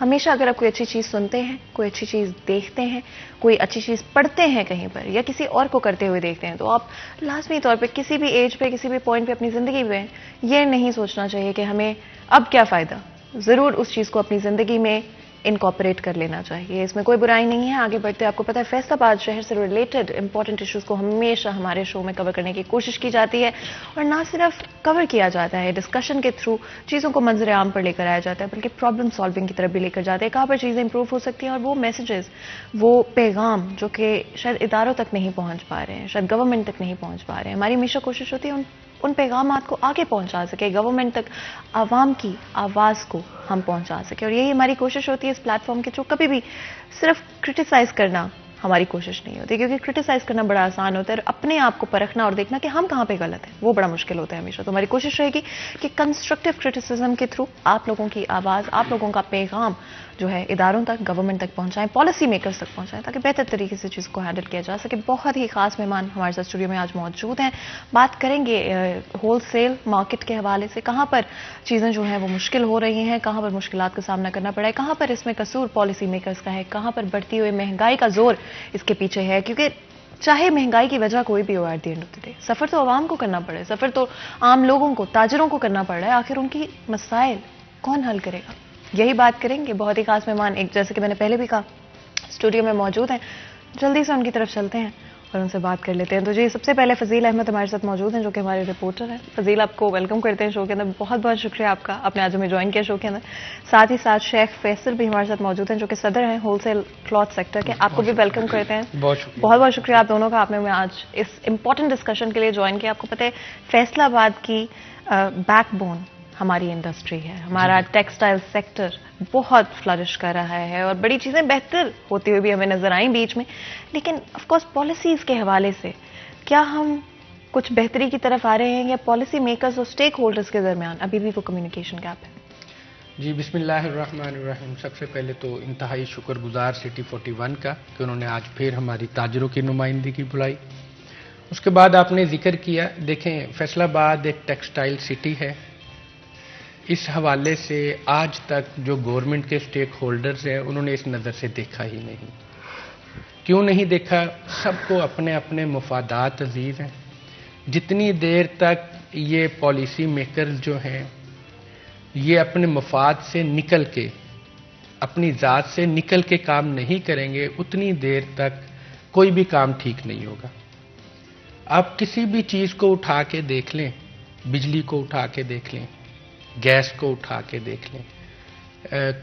ہمیشہ اگر آپ کوئی اچھی چیز سنتے ہیں، کوئی اچھی چیز دیکھتے ہیں، کوئی اچھی چیز پڑھتے ہیں کہیں پر یا کسی اور کو کرتے ہوئے دیکھتے ہیں، تو آپ لازمی طور پہ کسی بھی ایج پہ کسی بھی پوائنٹ پہ اپنی زندگی میں یہ نہیں سوچنا چاہیے کہ ہمیں اب کیا فائدہ، ضرور اس چیز کو اپنی زندگی میں انکارپوریٹ کر لینا چاہیے. اس میں کوئی برائی نہیں ہے. آگے بڑھتے آپ کو پتہ ہے فیصل آباد شہر سے ریلیٹڈ امپورٹنٹ ایشوز کو ہمیشہ ہمارے شو میں کور کرنے کی کوشش کی جاتی ہے، اور نہ صرف کور کیا جاتا ہے، ڈسکشن کے تھرو چیزوں کو منظر عام پر لے کر آیا جاتا ہے، بلکہ پرابلم سالونگ کی طرف بھی لے کر جاتے ہیں، کہاں پر چیزیں امپروو ہو سکتی ہیں، اور وہ میسیجز، وہ پیغام جو کہ شاید اداروں تک نہیں پہنچ پا رہے ہیں، شاید گورنمنٹ تک نہیں پہنچ پا رہے ہیں. ہماری ہمیشہ کوشش ہوتی ہے ان پیغامات کو آگے پہنچا سکے، گورنمنٹ تک عوام کی آواز کو ہم پہنچا سکے، اور یہی ہماری کوشش ہوتی ہے اس پلیٹ فارم کے تھرو. کبھی بھی صرف کرٹیسائز کرنا ہماری کوشش نہیں ہوتی، کیونکہ کرٹیسائز کرنا بڑا آسان ہوتا ہے، اور اپنے آپ کو پرکھنا اور دیکھنا کہ ہم کہاں پہ غلط ہیں وہ بڑا مشکل ہوتا ہے ہمیشہ. تو ہماری کوشش رہے گی کہ کنسٹرکٹیو کرٹیسزم کے تھرو آپ لوگوں کی آواز، آپ لوگوں کا پیغام جو ہے اداروں تک، گورنمنٹ تک پہنچائیں، پالیسی میکرز تک پہنچائیں، تاکہ بہتر طریقے سے چیز کو ہینڈل کیا جا سکے. بہت ہی خاص مہمان ہمارے ساتھ اسٹوڈیو میں آج موجود ہیں. بات کریں گے ہول سیل مارکیٹ کے حوالے سے، کہاں پر چیزیں جو ہیں وہ مشکل ہو رہی ہیں، کہاں پر مشکلات کا سامنا کرنا پڑا ہے، کہاں پر اس میں قصور پالیسی میکرز کا ہے، کہاں پر بڑھتی ہوئی مہنگائی کا زور اس کے پیچھے ہے. کیونکہ چاہے مہنگائی کی وجہ کوئی بھی ہو، at the end of the day سفر تو عوام کو کرنا پڑے، سفر تو عام لوگوں کو، تاجروں کو کرنا پڑ رہا ہے. آخر ان کی مسائل کون حل کرے گا، یہی بات کریں گے. بہت ہی خاص مہمان ایک، جیسے کہ میں نے پہلے بھی کہا، اسٹوڈیو میں موجود ہیں. جلدی سے ان کی طرف چلتے ہیں اور ان سے بات کر لیتے ہیں. تو جی، سب سے پہلے فضیل احمد ہمارے ساتھ موجود ہیں، جو کہ ہمارے رپورٹر ہیں. فضیل، آپ کو ویلکم کرتے ہیں شو کے اندر. بہت بہت شکریہ آپ کا، آپ نے آج ہمیں جوائن کیا شو کے اندر. ساتھ ہی ساتھ شیخ فیصل بھی ہمارے ساتھ موجود ہیں، جو کہ صدر ہیں ہول سیل کلاتھ سیکٹر کے. آپ کو بھی ویلکم کرتے ہیں. بہت بہت شکریہ آپ دونوں کا، آپ نے ہمیں آج اس امپورٹنٹ ڈسکشن کے لیے جوائن کیا. آپ کو پتہ ہے فیصل آباد کی بیک بون ہماری انڈسٹری ہے، ہمارا ٹیکسٹائل سیکٹر بہت فلرش کر رہا ہے، اور بڑی چیزیں بہتر ہوتی ہوئی بھی ہمیں نظر آئیں بیچ میں. لیکن آف کورس پالیسیز کے حوالے سے کیا ہم کچھ بہتری کی طرف آ رہے ہیں، یا پالیسی میکرز اور سٹیک ہولڈرز کے درمیان ابھی بھی وہ کمیونیکیشن گیپ ہے؟ جی، بسم اللہ الرحمن الرحیم. سب سے پہلے تو انتہائی شکر گزار سٹی 41 کا کہ انہوں نے آج پھر ہماری تاجروں کی نمائندگی بلائی. اس کے بعد آپ نے ذکر کیا، دیکھیں فیصل آباد ایک ٹیکسٹائل سٹی ہے. اس حوالے سے آج تک جو گورنمنٹ کے سٹیک ہولڈرز ہیں انہوں نے اس نظر سے دیکھا ہی نہیں. کیوں نہیں دیکھا؟ سب کو اپنے اپنے مفادات عزیز ہیں. جتنی دیر تک یہ پالیسی میکرز جو ہیں یہ اپنے مفاد سے نکل کے، اپنی ذات سے نکل کے کام نہیں کریں گے، اتنی دیر تک کوئی بھی کام ٹھیک نہیں ہوگا. آپ کسی بھی چیز کو اٹھا کے دیکھ لیں، بجلی کو اٹھا کے دیکھ لیں، گیس کو اٹھا کے دیکھ لیں،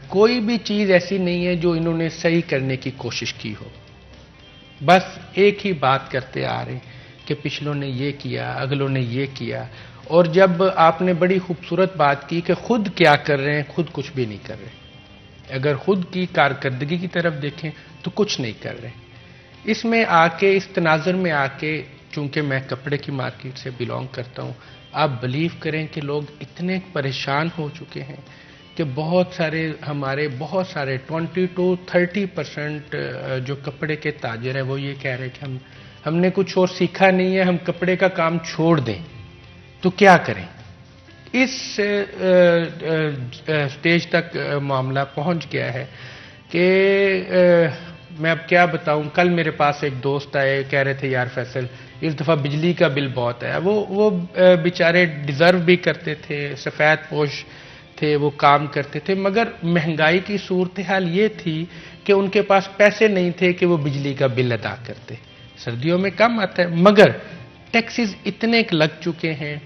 کوئی بھی چیز ایسی نہیں ہے جو انہوں نے صحیح کرنے کی کوشش کی ہو. بس ایک ہی بات کرتے آ رہے ہیں کہ پچھلوں نے یہ کیا، اگلوں نے یہ کیا. اور جب آپ نے بڑی خوبصورت بات کی کہ خود کیا کر رہے ہیں، خود کچھ بھی نہیں کر رہے. اگر خود کی کارکردگی کی طرف دیکھیں تو کچھ نہیں کر رہے. اس میں آ کے، اس تناظر میں آ کے، چونکہ میں کپڑے کی مارکیٹ سے بلونگ کرتا ہوں، آپ بلیو کریں کہ لوگ اتنے پریشان ہو چکے ہیں کہ بہت سارے 20 to 30% جو کپڑے کے تاجر ہیں وہ یہ کہہ رہے ہیں کہ ہم نے کچھ اور سیکھا نہیں ہے، ہم کپڑے کا کام چھوڑ دیں. تو کیا کریں؟ اس سٹیج تک معاملہ پہنچ گیا ہے کہ میں اب کیا بتاؤں. کل میرے پاس ایک دوست آئے، کہہ رہے تھے یار فیصل اس دفعہ بجلی کا بل بہت ہے. وہ بیچارے ڈیزرو بھی کرتے تھے، سفید پوش تھے، وہ کام کرتے تھے، مگر مہنگائی کی صورتحال یہ تھی کہ ان کے پاس پیسے نہیں تھے کہ وہ بجلی کا بل ادا کرتے. سردیوں میں کم آتا ہے، مگر ٹیکسز اتنے لگ چکے ہیں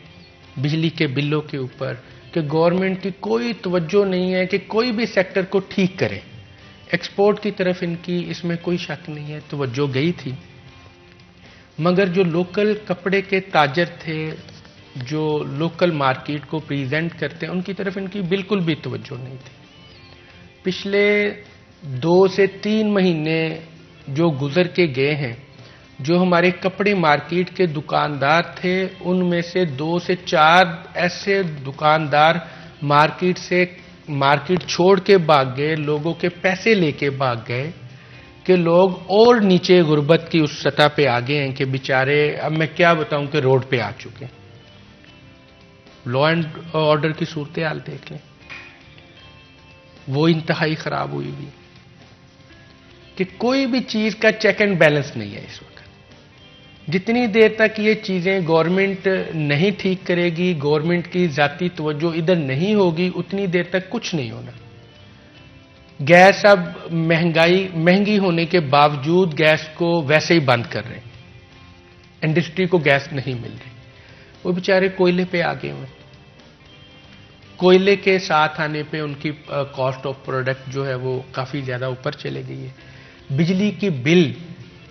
بجلی کے بلوں کے اوپر کہ گورنمنٹ کی کوئی توجہ نہیں ہے کہ کوئی بھی سیکٹر کو ٹھیک کرے. ایکسپورٹ کی طرف ان کی اس میں کوئی شک نہیں ہے، توجہ گئی تھی، مگر جو لوکل کپڑے کے تاجر تھے، جو لوکل مارکیٹ کو پریزنٹ کرتے ہیں، ان کی طرف ان کی بالکل بھی توجہ نہیں تھی. پچھلے 2 سے 3 مہینے جو گزر کے گئے ہیں، جو ہمارے کپڑے مارکیٹ کے دکاندار تھے، ان میں سے 2 سے 4 ایسے دکاندار مارکیٹ چھوڑ کے بھاگ گئے، لوگوں کے پیسے لے کے بھاگ گئے کہ لوگ اور نیچے غربت کی اس سطح پہ آگے ہیں کہ بیچارے، اب میں کیا بتاؤں کہ روڈ پہ آ چکے ہیں. لا اینڈ آرڈر کی صورتحال دیکھ لیں. وہ انتہائی خراب ہوئی ہوئی کہ کوئی بھی چیز کا چیک اینڈ بیلنس نہیں ہے اس وقت. جتنی دیر تک یہ چیزیں گورنمنٹ نہیں ٹھیک کرے گی، گورنمنٹ کی ذاتی توجہ ادھر نہیں ہوگی، اتنی دیر تک کچھ نہیں ہونا. گیس اب مہنگی ہونے کے باوجود گیس کو ویسے ہی بند کر رہے ہیں. انڈسٹری کو گیس نہیں مل رہی، وہ بیچارے کوئلے پہ آگے ہوئے. کوئلے کے ساتھ آنے پہ ان کی کاسٹ آف پروڈکٹ جو ہے وہ کافی زیادہ اوپر چلے گئی ہے. بجلی کی بل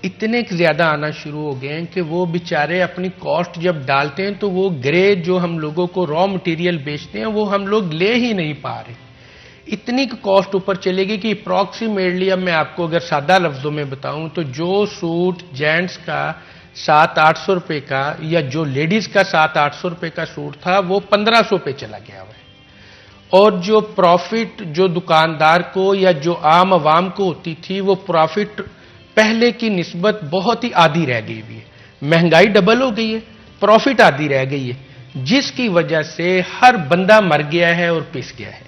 اتنے زیادہ آنا شروع ہو گئے ہیں کہ وہ بیچارے اپنی کاسٹ جب ڈالتے ہیں تو وہ گریڈ جو ہم لوگوں کو را مٹیریل بیچتے ہیں وہ ہم لوگ لے ہی نہیں پا رہے. اتنی کاسٹ اوپر چلے گی کہ اپروکسیمیٹلی اب میں آپ کو اگر سادہ لفظوں میں بتاؤں تو جو سوٹ جینٹس کا 700-800 روپے کا یا جو لیڈیز کا 700-800 روپے کا سوٹ تھا وہ 1500 پہ چلا گیا ہوا ہے. اور جو پروفٹ جو دکاندار کو یا جو عام عوام کو ہوتی تھی وہ پروفٹ پہلے کی نسبت بہت ہی آدھی رہ گئی ہوئی ہے. مہنگائی ڈبل ہو گئی ہے، پروفٹ آدھی رہ گئی ہے، جس کی وجہ سے ہر بندہ مر گیا ہے اور پس گیا ہے.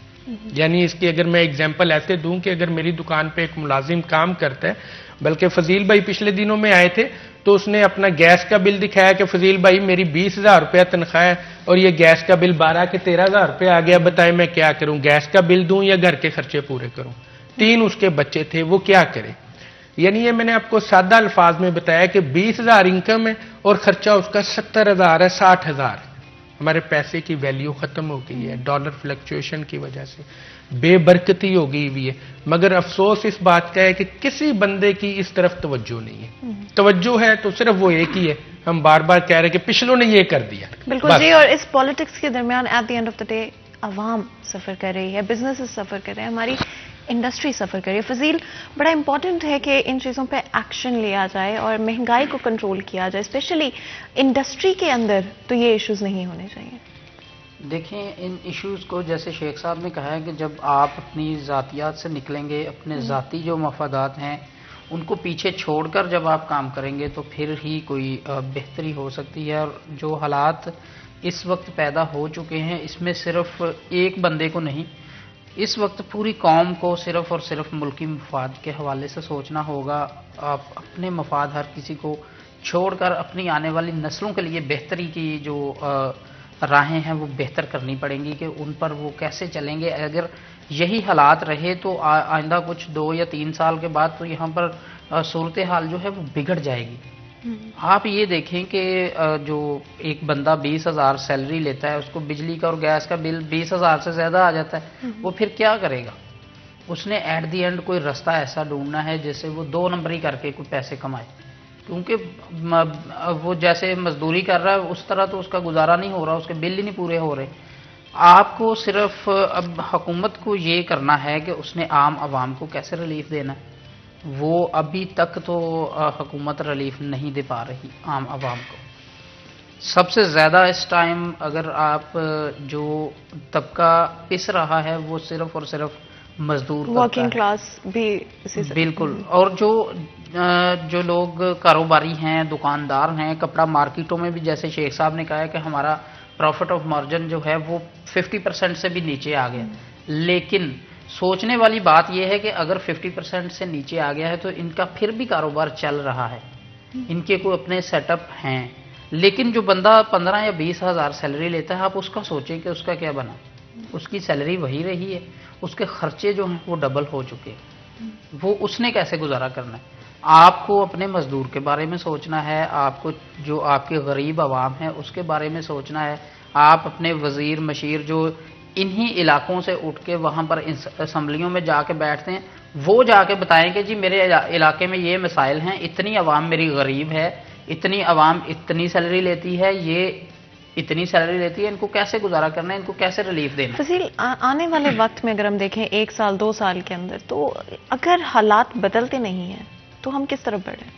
یعنی اس کی اگر میں اگزامپل ایسے دوں کہ اگر میری دکان پہ ایک ملازم کام کرتا ہے، بلکہ فضیل بھائی پچھلے دنوں میں آئے تھے تو اس نے اپنا گیس کا بل دکھایا کہ فضیل بھائی میری 20,000 روپیہ تنخواہ ہے اور یہ گیس کا بل 12 کے 13,000 روپے آ گیا، بتائیں میں کیا کروں، گیس کا بل دوں یا گھر کے خرچے پورے کروں. 3 اس کے بچے تھے، وہ کیا کرے. یعنی یہ میں نے آپ کو سادہ الفاظ میں بتایا کہ 20,000 انکم ہے اور خرچہ اس کا 70,000 ہے، 60,000. ہمارے پیسے کی ویلیو ختم ہو گئی ہے ڈالر فلکچویشن کی وجہ سے، بے برکتی ہو گئی ہوئی ہے. مگر افسوس اس بات کا ہے کہ کسی بندے کی اس طرف توجہ نہیں ہے. توجہ ہے تو صرف وہ ایک ہی ہے، ہم بار بار کہہ رہے کہ پچھلوں نے یہ کر دیا. بالکل جی. اور اس پالیٹکس کے درمیان at the end of the day عوام سفر کر رہی ہے، بزنس سفر کر رہے ہیں، ہماری انڈسٹری سفر کر رہی ہے. فضیل، بڑا امپورٹنٹ ہے کہ ان چیزوں پہ ایکشن لیا جائے اور مہنگائی کو کنٹرول کیا جائے، اسپیشلی انڈسٹری کے اندر تو یہ ایشوز نہیں ہونے چاہیے. دیکھیں ان ایشوز کو جیسے شیخ صاحب نے کہا ہے کہ جب آپ اپنی ذاتیات سے نکلیں گے، اپنے ذاتی جو مفادات ہیں ان کو پیچھے چھوڑ کر جب آپ کام کریں گے تو پھر ہی کوئی بہتری ہو سکتی ہے. اور جو حالات اس وقت پیدا ہو چکے ہیں اس میں صرف ایک بندے کو نہیں، اس وقت پوری قوم کو صرف اور صرف ملکی مفاد کے حوالے سے سوچنا ہوگا. آپ اپنے مفاد ہر کسی کو چھوڑ کر اپنی آنے والی نسلوں کے لیے بہتری کی جو راہیں ہیں وہ بہتر کرنی پڑیں گی کہ ان پر وہ کیسے چلیں گے. اگر یہی حالات رہے تو آئندہ کچھ 2 یا 3 سال کے بعد تو یہاں پر صورتحال جو ہے وہ بگڑ جائے گی. آپ یہ دیکھیں کہ جو ایک بندہ 20,000 سیلری لیتا ہے، اس کو بجلی کا اور گیس کا بل 20,000 سے زیادہ آ جاتا ہے، وہ پھر کیا کرے گا؟ اس نے ایٹ دی اینڈ کوئی رستہ ایسا ڈھونڈنا ہے جس سے وہ 2 نمبری کر کے کوئی پیسے کمائے. کیونکہ وہ جیسے مزدوری کر رہا ہے اس طرح تو اس کا گزارا نہیں ہو رہا، اس کے بل ہی نہیں پورے ہو رہے. آپ کو صرف اب حکومت کو یہ کرنا ہے کہ اس نے عام عوام کو کیسے ریلیف دینا ہے. وہ ابھی تک تو حکومت ریلیف نہیں دے پا رہی عام عوام کو. سب سے زیادہ اس ٹائم اگر آپ جو طبقہ پس رہا ہے وہ صرف اور صرف مزدور ورکنگ کلاس بھی بالکل. اور جو لوگ کاروباری ہیں، دکاندار ہیں، کپڑا مارکیٹوں میں بھی جیسے شیخ صاحب نے کہا ہے کہ ہمارا پروفٹ آف مارجن جو ہے وہ 50% سے بھی نیچے آ گیا. لیکن سوچنے والی بات یہ ہے کہ اگر 50% سے نیچے آ گیا ہے تو ان کا پھر بھی کاروبار چل رہا ہے، ان کے کوئی اپنے سیٹ اپ ہیں. لیکن جو بندہ 15 یا 20,000 سیلری لیتا ہے، آپ اس کا سوچیں کہ اس کا کیا بنا. اس کی سیلری وہی رہی ہے، اس کے خرچے جو ہیں وہ ڈبل ہو چکے، وہ اس نے کیسے گزارا کرنا ہے. آپ کو اپنے مزدور کے بارے میں سوچنا ہے، آپ کو جو آپ کے غریب عوام ہیں اس کے بارے میں سوچنا ہے. آپ اپنے وزیر مشیر جو انہی علاقوں سے اٹھ کے وہاں پر اسمبلیوں میں جا کے بیٹھتے ہیں، وہ جا کے بتائیں کہ جی میرے علاقے میں یہ مسائل ہیں، اتنی عوام میری غریب ہے، اتنی عوام اتنی سیلری لیتی ہے، یہ اتنی سیلری لیتی ہے، ان کو کیسے گزارا کرنا ہے، ان کو کیسے ریلیف دینا. فضیل، آنے والے وقت میں اگر ہم دیکھیں 1 سال 2 سال کے اندر، تو اگر حالات بدلتے نہیں ہیں تو ہم کس طرف بڑھیں؟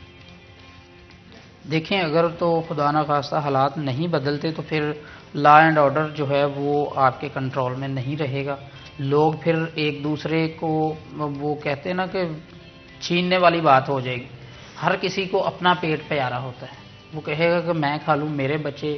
دیکھیں اگر تو خدا نخواستہ حالات نہیں بدلتے تو پھر لا اینڈ آرڈر جو ہے وہ آپ کے کنٹرول میں نہیں رہے گا. لوگ پھر ایک دوسرے کو وہ کہتے ہیں نا کہ چھیننے والی بات ہو جائے گی. ہر کسی کو اپنا پیٹ پیارا ہوتا ہے، وہ کہے گا کہ میں کھا لوں، میرے بچے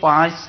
5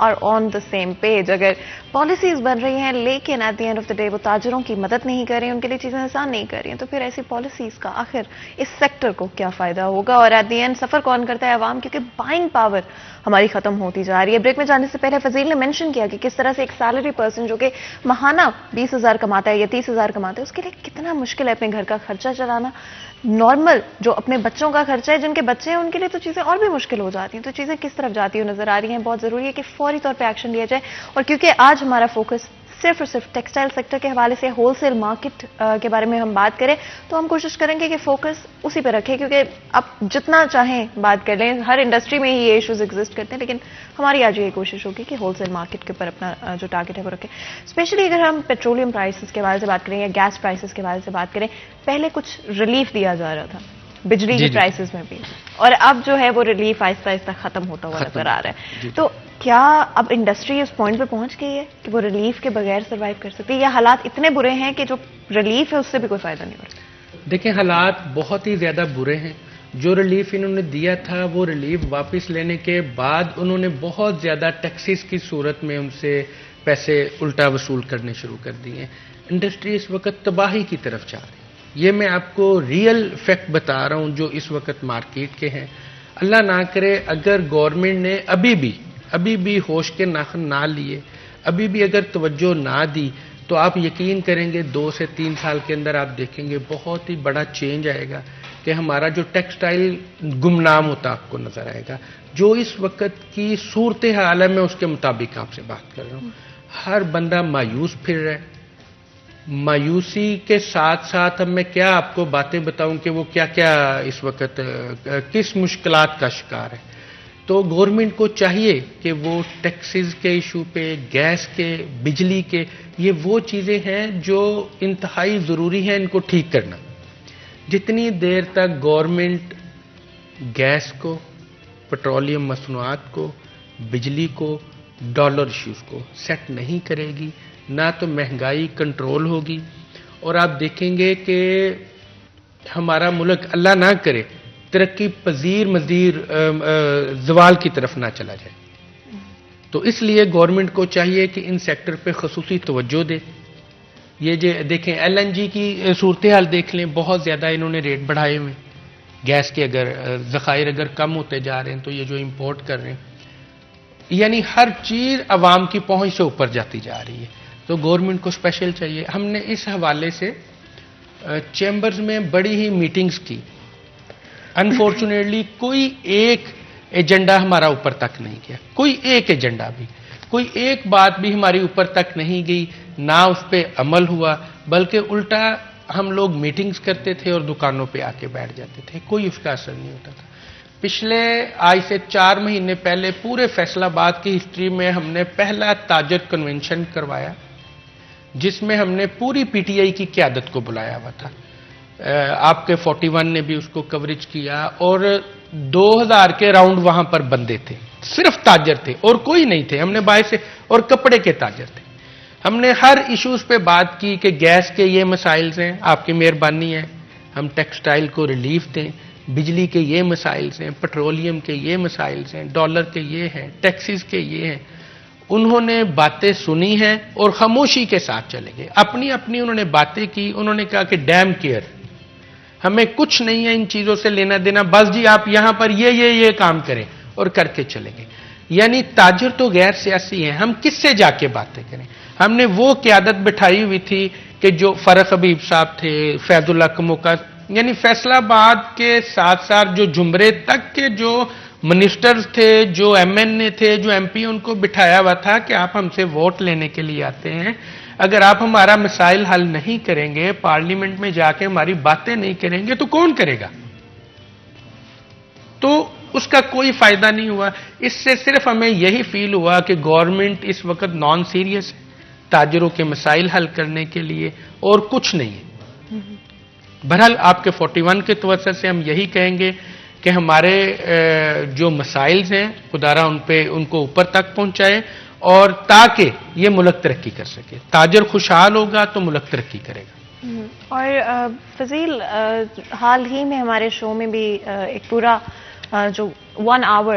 are on the same page. اگر پالیسیز بن رہی ہیں لیکن at the end of the day وہ تاجروں کی مدد نہیں کر رہی ہیں, ان کے لیے چیزیں آسان نہیں کر رہی ہیں, تو پھر ایسی پالیسیز کا آخر اس سیکٹر کو کیا فائدہ ہوگا؟ اور ایٹ دی اینڈ سفر کون کرتا ہے؟ عوام, کیونکہ بائنگ پاور ہماری ختم ہوتی جا رہی ہے. بریک میں جانے سے پہلے فضیل نے مینشن کیا کہ کس طرح سے ایک سیلری پرسن جو کہ ماہانہ 20,000 کماتا ہے یا 30,000 کماتا ہے, اس کے لیے کتنا مشکل ہے اپنے گھر کا خرچہ چلانا. نارمل جو اپنے بچوں کا خرچہ ہے, جن کے بچے ہیں, ان کے لیے تو چیزیں اور بھی مشکل ہو جاتی ہیں. تو چیزیں کس طرف جاتی ہوئی نظر آ رہی ہیں. بہت ضروری ہے کہ فوری طور پہ ایکشن لیا جائے. اور کیونکہ آج ہمارا فوکس صرف اور صرف ٹیکسٹائل سیکٹر کے حوالے سے ہول سیل مارکیٹ کے بارے میں ہم بات کریں, تو ہم کوشش کریں گے کہ فوکس اسی پہ رکھیں, کیونکہ آپ جتنا چاہیں بات کر لیں, ہر انڈسٹری میں ہی یہ ایشوز ایگزسٹ کرتے ہیں, لیکن ہماری آج یہ کوشش ہوگی کہ ہول سیل مارکیٹ کے اوپر اپنا جو ٹارگٹ ہے وہ رکھیں. اسپیشلی اگر ہم پیٹرولیم پرائسز کے بارے سے بات کریں یا گیس پرائسز کے بارے سے بات کریں, پہلے کچھ ریلیف دیا جا رہا تھا بجلی کی پرائسز میں بھی, اور اب جو ہے وہ ریلیف آہستہ آہستہ ختم ہوتا ہوا نظر آ رہا ہے. تو کیا اب انڈسٹری اس پوائنٹ پہ پہنچ گئی ہے کہ وہ ریلیف کے بغیر سروائیو کر سکتی ہے, یا حالات اتنے برے ہیں کہ جو ریلیف ہے اس سے بھی کوئی فائدہ نہیں ہو رہا؟ دیکھیں, حالات بہت ہی زیادہ برے ہیں. جو ریلیف انہوں نے دیا تھا وہ ریلیف واپس لینے کے بعد انہوں نے بہت زیادہ ٹیکسز کی صورت میں ان سے پیسے الٹا وصول کرنے شروع کر دیے. انڈسٹری اس وقت تباہی کی طرف جا رہی ہے. یہ میں آپ کو ریئل فیکٹ بتا رہا ہوں جو اس وقت مارکیٹ کے ہیں. اللہ نہ کرے اگر گورنمنٹ نے ابھی بھی ہوش کے ناخن نہ لیے, ابھی بھی اگر توجہ نہ دی, تو آپ یقین کریں گے 2 سے 3 سال کے اندر آپ دیکھیں گے بہت ہی بڑا چینج آئے گا کہ ہمارا جو ٹیکسٹائل گمنام ہوتا آپ کو نظر آئے گا. جو اس وقت کی صورتحال ہے میں اس کے مطابق آپ سے بات کر رہا ہوں. ہر بندہ مایوس پھر رہا ہے. مایوسی کے ساتھ ساتھ اب میں کیا آپ کو باتیں بتاؤں کہ وہ کیا کیا اس وقت کس مشکلات کا شکار ہے. تو گورنمنٹ کو چاہیے کہ وہ ٹیکسز کے ایشو پہ, گیس کے, بجلی کے, یہ وہ چیزیں ہیں جو انتہائی ضروری ہیں ان کو ٹھیک کرنا. جتنی دیر تک گورنمنٹ گیس کو, پیٹرولیم مصنوعات کو, بجلی کو, ڈالر ایشوز کو سیٹ نہیں کرے گی, نہ تو مہنگائی کنٹرول ہوگی, اور آپ دیکھیں گے کہ ہمارا ملک اللہ نہ کرے ترقی پذیر مزید زوال کی طرف نہ چلا جائے. تو اس لیے گورنمنٹ کو چاہیے کہ ان سیکٹر پہ خصوصی توجہ دے. یہ جو دیکھیں LNG کی صورتحال دیکھ لیں, بہت زیادہ انہوں نے ریٹ بڑھائے ہوئے. گیس کے اگر ذخائر اگر کم ہوتے جا رہے ہیں تو یہ جو امپورٹ کر رہے ہیں, یعنی ہر چیز عوام کی پہنچ سے اوپر جاتی جا رہی ہے. تو گورنمنٹ کو اسپیشل چاہیے. ہم نے اس حوالے سے چیمبرز میں بڑی ہی میٹنگز کی. انفارچونیٹلی کوئی ایک ایجنڈا ہمارا اوپر تک نہیں گیا, کوئی ایک ایجنڈا بھی, کوئی ایک بات بھی ہماری اوپر تک نہیں گئی, نہ اس پہ عمل ہوا, بلکہ الٹا ہم لوگ میٹنگز کرتے تھے اور دکانوں پہ آ کے بیٹھ جاتے تھے, کوئی اس کا اثر نہیں ہوتا تھا. پچھلے آج سے 4 مہینے پہلے پورے فیصل آباد کی ہسٹری میں ہم نے پہلا تاجر کنونشن کروایا, جس میں ہم نے پوری PTI کی قیادت کو بلایا ہوا تھا. آپ کے 41 نے بھی اس کو کوریج کیا, اور 2000 کے راؤنڈ وہاں پر بندے تھے, صرف تاجر تھے اور کوئی نہیں تھے. ہم نے باعث اور کپڑے کے تاجر تھے. ہم نے ہر ایشوز پہ بات کی کہ گیس کے یہ مسائل ہیں, آپ کی مہربانی ہے ہم ٹیکسٹائل کو ریلیف دیں, بجلی کے یہ مسائل ہیں, پیٹرولیم کے یہ مسائل ہیں, ڈالر کے یہ ہیں, ٹیکسز کے یہ ہیں. انہوں نے باتیں سنی ہیں اور خاموشی کے ساتھ چلے گئے. اپنی انہوں نے باتیں کی. انہوں نے کہا کہ ڈیم کیئر, ہمیں کچھ نہیں ہے ان چیزوں سے لینا دینا, بس جی آپ یہاں پر یہ کام کریں, اور کر کے چلے گئے. یعنی تاجر تو غیر سیاسی ہیں, ہم کس سے جا کے باتیں کریں. ہم نے وہ قیادت بٹھائی ہوئی تھی کہ جو فرق حبیب صاحب تھے, فیض اللہ کموکا, یعنی فیصل آباد کے ساتھ ساتھ جو جمرے تک کے جو منسٹرز تھے, جو MNA تھے, جو MP, ان کو بٹھایا ہوا تھا کہ آپ ہم سے ووٹ لینے کے لیے آتے ہیں, اگر آپ ہمارا مسائل حل نہیں کریں گے, پارلیمنٹ میں جا کے ہماری باتیں نہیں کریں گے, تو کون کرے گا. تو اس کا کوئی فائدہ نہیں ہوا. اس سے صرف ہمیں یہی فیل ہوا کہ گورنمنٹ اس وقت نان سیریس ہے تاجروں کے مسائل حل کرنے کے لیے, اور کچھ نہیں ہے. بہرحال آپ کے 41 کے توسط سے ہم یہی کہیں گے کہ ہمارے جو مسائل ہیں خدارہ ان کو اوپر تک پہنچائے, اور تاکہ یہ ملک ترقی کر سکے. تاجر خوشحال ہوگا تو ملک ترقی کرے گا. اور فضیل, حال ہی میں ہمارے شو میں بھی ایک پورا جو 1 آور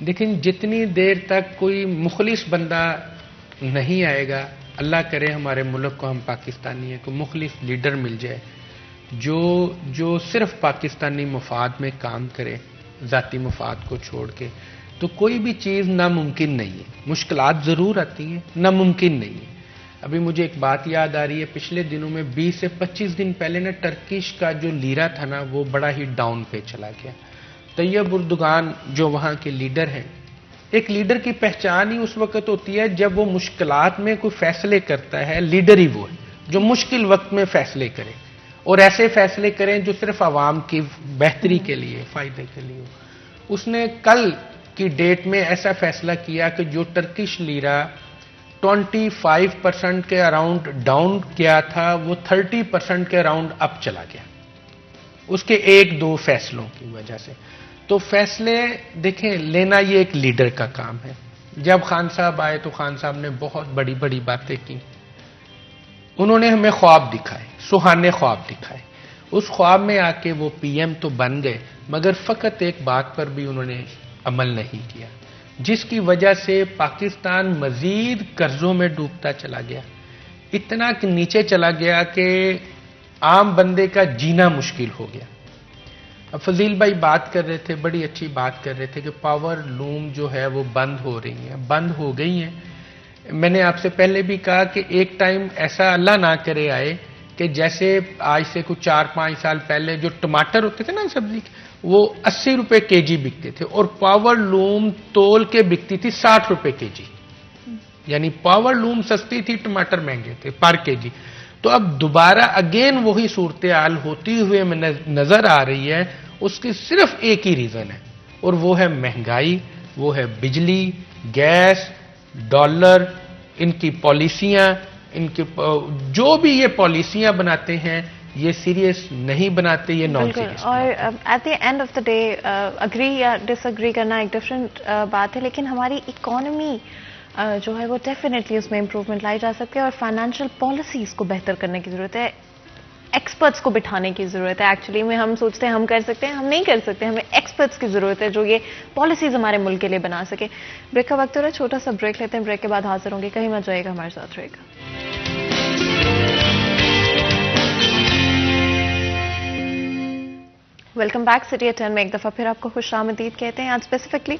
لیکن جتنی دیر تک کوئی مخلص بندہ نہیں آئے گا، اللہ کرے ہمارے ملک کو، ہم پاکستانی ہیں، کوئی مخلص لیڈر مل جائے جو صرف پاکستانی مفاد میں کام کرے، ذاتی مفاد کو چھوڑ کے، تو کوئی بھی چیز ناممکن نہیں ہے۔ مشکلات ضرور آتی ہیں، ناممکن نہیں ہے۔ ابھی مجھے ایک بات یاد آ رہی ہے، پچھلے دنوں میں 20 سے 25 دن پہلے نا ٹرکش کا جو لیرا تھا نا وہ بڑا ہی ڈاؤن پہ چلا گیا۔ طیب اردوغان جو وہاں کے لیڈر ہیں، ایک لیڈر کی پہچان ہی اس وقت ہوتی ہے جب وہ مشکلات میں کوئی فیصلے کرتا ہے، لیڈر ہی وہ ہے جو مشکل وقت میں فیصلے کرے، اور ایسے فیصلے کریں جو صرف عوام کی بہتری کے لیے، فائدے کے لیے ہو۔ اس نے کل کی ڈیٹ میں ایسا فیصلہ کیا کہ جو ٹرکش لیرا 25% کے اراؤنڈ ڈاؤن کیا تھا، وہ 30% کے اراؤنڈ اپ چلا گیا، اس کے ایک دو فیصلوں کی وجہ سے۔ تو فیصلے دیکھیں لینا یہ ایک لیڈر کا کام ہے۔ جب خان صاحب آئے تو خان صاحب نے بہت بڑی بڑی باتیں کی، انہوں نے ہمیں خواب دکھائے، سہانے خواب دکھائے۔ اس خواب میں آ کے وہ پی ایم تو بن گئے، مگر فقط ایک بات پر بھی انہوں نے عمل نہیں کیا، جس کی وجہ سے پاکستان مزید قرضوں میں ڈوبتا چلا گیا، اتنا کہ نیچے چلا گیا کہ عام بندے کا جینا مشکل ہو گیا۔ اب فضیل بھائی بات کر رہے تھے، بڑی اچھی بات کر رہے تھے کہ پاور لوم جو ہے وہ بند ہو رہی ہیں، بند ہو گئی ہیں۔ میں نے آپ سے پہلے بھی کہا کہ ایک ٹائم ایسا اللہ نہ کرے آئے کہ جیسے آج سے کچھ 4-5 سال پہلے جو ٹماٹر ہوتے تھے نا سبزی کے، وہ 80 روپے کے جی بکتے تھے، اور پاور لوم تول کے بکتی تھی 60 روپے کے جی، یعنی پاور لوم سستی تھی، ٹماٹر مہنگے تھے پر کے جی۔ تو اب دوبارہ اگین وہی صورتحال ہوتی ہوئے نظر آ رہی ہے۔ اس کی صرف ایک ہی ریزن ہے، اور وہ ہے مہنگائی، وہ ہے بجلی، گیس، ڈالر، ان کی پالیسیاں، ان کی جو بھی یہ پالیسیاں بناتے ہیں یہ سیریس نہیں بناتے، یہ نان سیریس۔ اور at the end of the day agree یا ڈس اگری کرنا ایک ڈفرینٹ بات ہے، لیکن ہماری اکانومی جو ہے وہ ڈیفینیٹلی اس میں امپروومنٹ لائی جا سکتی ہے، اور فائنینشیل پالیسیز کو بہتر کرنے کی ضرورت ہے، ایکسپرٹس کو بٹھانے کی ضرورت ہے۔ ایکچولی میں ہم سوچتے ہیں ہم کر سکتے ہیں، ہم نہیں کر سکتے، ہمیں ایکسپرٹس کی ضرورت ہے جو یہ پالیسیز ہمارے ملک کے لیے بنا سکے۔ بریک کا وقت ہو رہا ہے، چھوٹا سا بریک لیتے ہیں، بریک کے بعد حاضر ہوں گے، کہیں مت جائے گا، ہمارے ساتھ رہے گا۔ ویلکم بیک سٹی ایٹ 10 میں ایک دفعہ پھر آپ کو خوش آمدید کہتے ہیں۔ آج اسپیسیفکلی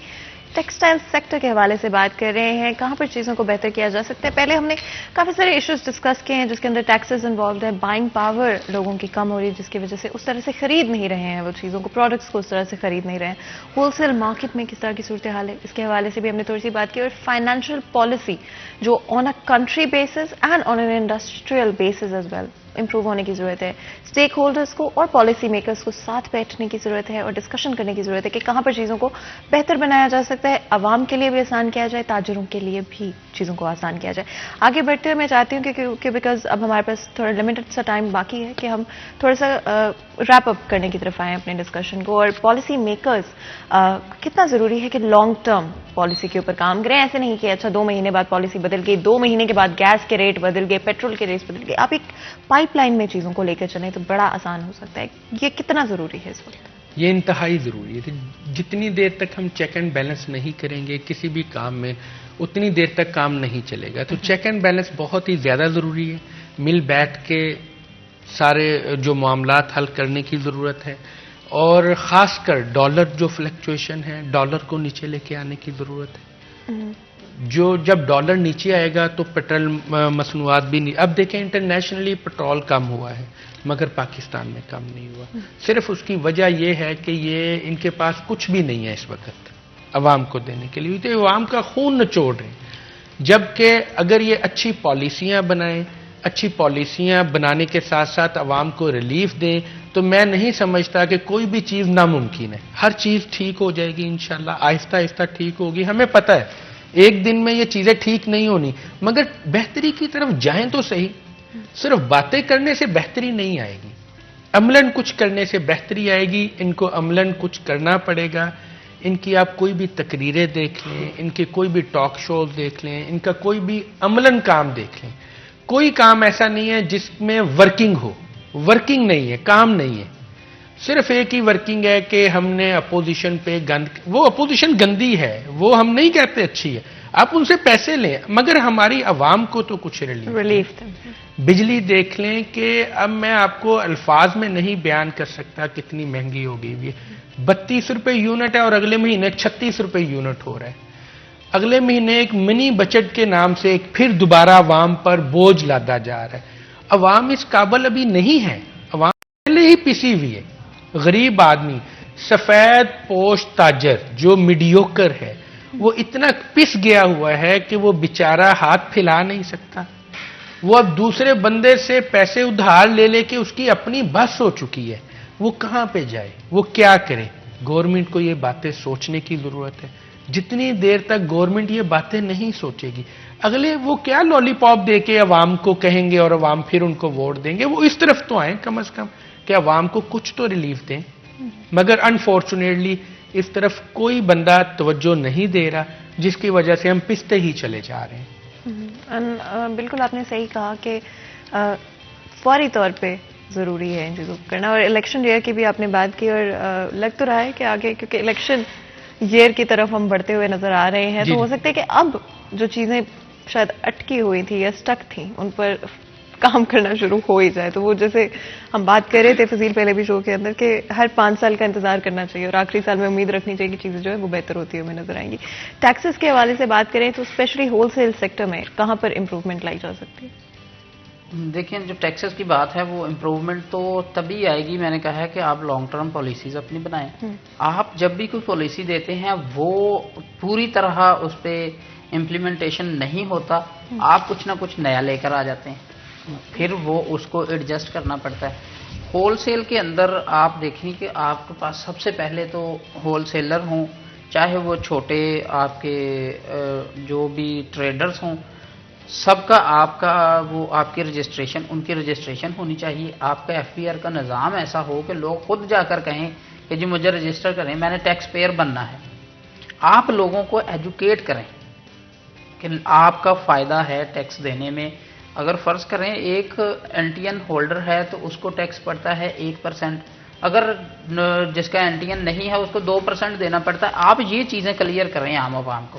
ٹیکسٹائل سیکٹر کے حوالے سے بات کر رہے ہیں، کہاں پر چیزوں کو بہتر کیا جا سکتا ہے۔ پہلے ہم نے کافی سارے ایشوز ڈسکس کیے ہیں جس کے اندر ٹیکسز انوالوڈ ہے، بائنگ پاور لوگوں کی کم ہو رہی ہے جس کی وجہ سے اس طرح سے خرید نہیں رہے ہیں وہ چیزوں کو، پروڈکٹس کو اس طرح سے خرید نہیں رہے ہیں۔ ہول سیل مارکیٹ میں کس طرح کی صورتحال ہے، اس کے حوالے سے بھی ہم نے تھوڑی سی بات کی، اور فائنینشیل پالیسی جو on a country basis and on an industrial basis as well improve ہونے کی ضرورت ہے۔ اسٹیک ہولڈرز کو اور پالیسی میکرز کو ساتھ بیٹھنے کی ضرورت ہے اور ڈسکشن کرنے کی ضرورت ہے کہ کہاں پر چیزوں کو بہتر بنایا جا سکتا ہے، عوام کے لیے بھی آسان کیا جائے، تاجروں کے لیے بھی چیزوں کو آسان کیا جائے۔ آگے بڑھتے ہوئے میں چاہتی ہوں کہ بیکاز اب ہمارے پاس تھوڑا لمیٹڈ سا ٹائم باقی ہے کہ ہم تھوڑا سا ریپ اپ کرنے کی طرف آئیں اپنے ڈسکشن کو، اور پالیسی میکرز کتنا ضروری ہے کہ لانگ ٹرم پالیسی کے اوپر کام کریں۔ ایسے نہیں کہ اچھا 2 مہینے بعد پالیسی بدل گئی، 2 مہینے کے بعد گیس کے ریٹ بدل گئے، پیٹرول کے ریٹ بدل گئے، آپ ایک پائپ لائن میں چیزوں کو لے کر چلیں تو بڑا آسان ہو سکتا ہے۔ یہ کتنا ضروری ہے اس وقت؟ یہ انتہائی ضروری ہے۔ جتنی دیر تک ہم چیک اینڈ بیلنس نہیں کریں گے کسی بھی کام میں، اتنی دیر تک کام نہیں چلے گا۔ تو چیک اینڈ بیلنس بہت ہی زیادہ ضروری ہے، مل بیٹھ کے سارے جو معاملات حل کرنے کی ضرورت ہے، اور خاص کر ڈالر جو فلکچویشن ہے، ڈالر کو نیچے لے کے آنے کی ضرورت ہے۔ جب ڈالر نیچے آئے گا تو پیٹرول مصنوعات بھی نہیں، اب دیکھیں انٹرنیشنلی پیٹرول کم ہوا ہے مگر پاکستان میں کم نہیں ہوا، صرف اس کی وجہ یہ ہے کہ یہ ان کے پاس کچھ بھی نہیں ہے اس وقت عوام کو دینے کے لیے، تو عوام کا خون نچوڑ رہے ہیں۔ جبکہ اگر یہ اچھی پالیسیاں بنائیں، اچھی پالیسیاں بنانے کے ساتھ ساتھ عوام کو ریلیف دیں، تو میں نہیں سمجھتا کہ کوئی بھی چیز ناممکن ہے۔ ہر چیز ٹھیک ہو جائے گی انشاءاللہ، آہستہ آہستہ ٹھیک ہوگی۔ ہمیں پتہ ہے ایک دن میں یہ چیزیں ٹھیک نہیں ہونی، مگر بہتری کی طرف جائیں تو صحیح۔ صرف باتیں کرنے سے بہتری نہیں آئے گی، عملاً کچھ کرنے سے بہتری آئے گی۔ ان کو عملاً کچھ کرنا پڑے گا۔ ان کی آپ کوئی بھی تقریریں دیکھ لیں، ان کے کوئی بھی ٹاک شوز دیکھ لیں، ان کا کوئی بھی عملاً کام دیکھ لیں، کوئی کام ایسا نہیں ہے جس میں ورکنگ ہو، ورکنگ نہیں ہے، کام نہیں ہے۔ صرف ایک ہی ورکنگ ہے کہ ہم نے اپوزیشن پہ وہ اپوزیشن گندی ہے، وہ ہم نہیں کہتے اچھی ہے، آپ ان سے پیسے لیں، مگر ہماری عوام کو تو کچھ ریلیف بجلی دیکھ لیں کہ اب میں آپ کو الفاظ میں نہیں بیان کر سکتا کتنی مہنگی ہو گئی ہے. 32 روپے یونٹ ہے اور اگلے مہینے 36 روپے یونٹ ہو رہا ہے. اگلے مہینے ایک منی بجٹ کے نام سے ایک پھر دوبارہ عوام پر بوجھ لادا جا رہا ہے. عوام اس قابل ابھی نہیں ہے، عوام پہلے ہی پسی ہوئی ہے. غریب آدمی، سفید پوش تاجر جو میڈیوکر ہے، وہ اتنا پس گیا ہوا ہے کہ وہ بیچارہ ہاتھ پھیلا نہیں سکتا. وہ اب دوسرے بندے سے پیسے ادھار لے لے کے اس کی اپنی بس ہو چکی ہے. وہ کہاں پہ جائے، وہ کیا کرے؟ گورنمنٹ کو یہ باتیں سوچنے کی ضرورت ہے. جتنی دیر تک گورنمنٹ یہ باتیں نہیں سوچے گی، اگلے وہ کیا لالی پاپ دے کے عوام کو کہیں گے اور عوام پھر ان کو ووٹ دیں گے. وہ اس طرف تو آئیں کم از کم کہ عوام کو کچھ تو ریلیف دیں. مگر انفارچونیٹلی اس طرف کوئی بندہ توجہ نہیں دے رہا، جس کی وجہ سے ہم پستے ہی چلے جا رہے ہیں. بالکل آپ نے صحیح کہا کہ فوری طور پہ ضروری ہے ان چیزوں کو کرنا. اور الیکشن ایئر کی بھی آپ نے بات کی، اور لگ تو رہا ہے کہ آگے کیونکہ الیکشن ایئر کی طرف ہم بڑھتے ہوئے نظر آ رہے ہیں، تو ہو سکتا ہے کہ اب جو چیزیں شاید اٹکی ہوئی تھی یا سٹک تھیں ان پر کام کرنا شروع ہو ہی جائے. تو وہ جیسے ہم بات کر رہے تھے فضیل پہلے بھی شو کے اندر کہ ہر 5 سال کا انتظار کرنا چاہیے اور آخری سال میں امید رکھنی چاہیے کہ چیزیں جو ہے وہ بہتر ہوتی ہوئی ہمیں نظر آئیں گی. ٹیکسز کے حوالے سے بات کریں تو اسپیشلی ہول سیل سیکٹر میں کہاں پر امپروومنٹ لائی جا سکتی ہے؟ دیکھیں جو ٹیکسز کی بات ہے وہ امپروومنٹ تو تبھی آئے گی، میں نے کہا ہے کہ آپ لانگ ٹرم پالیسیز اپنی بنائیں. آپ جب بھی کوئی پالیسی دیتے ہیں وہ پوری طرح اس پہ امپلیمنٹیشن نہیں ہوتا، آپ کچھ نہ کچھ نیا لے کر آ جاتے ہیں، پھر وہ اس کو ایڈجسٹ کرنا پڑتا ہے. ہول سیل کے اندر آپ دیکھیں کہ آپ کے پاس سب سے پہلے تو ہول سیلر ہوں، چاہے وہ چھوٹے آپ کے جو بھی ٹریڈرز ہوں، سب کا آپ کی رجسٹریشن، ان کی رجسٹریشن ہونی چاہیے. آپ کا ایف پی آر کا نظام ایسا ہو کہ لوگ خود جا کر کہیں کہ جی مجھے رجسٹر کریں، میں نے ٹیکس پیئر بننا ہے. آپ لوگوں کو ایجوکیٹ کریں کہ آپ کا فائدہ ہے ٹیکس دینے میں. اگر فرض کریں ایک این ٹی این ہولڈر ہے تو اس کو ٹیکس پڑتا ہے 1%، اگر جس کا این ٹی این نہیں ہے اس کو 2% دینا پڑتا ہے. آپ یہ چیزیں کلیئر کریں عام عوام کو.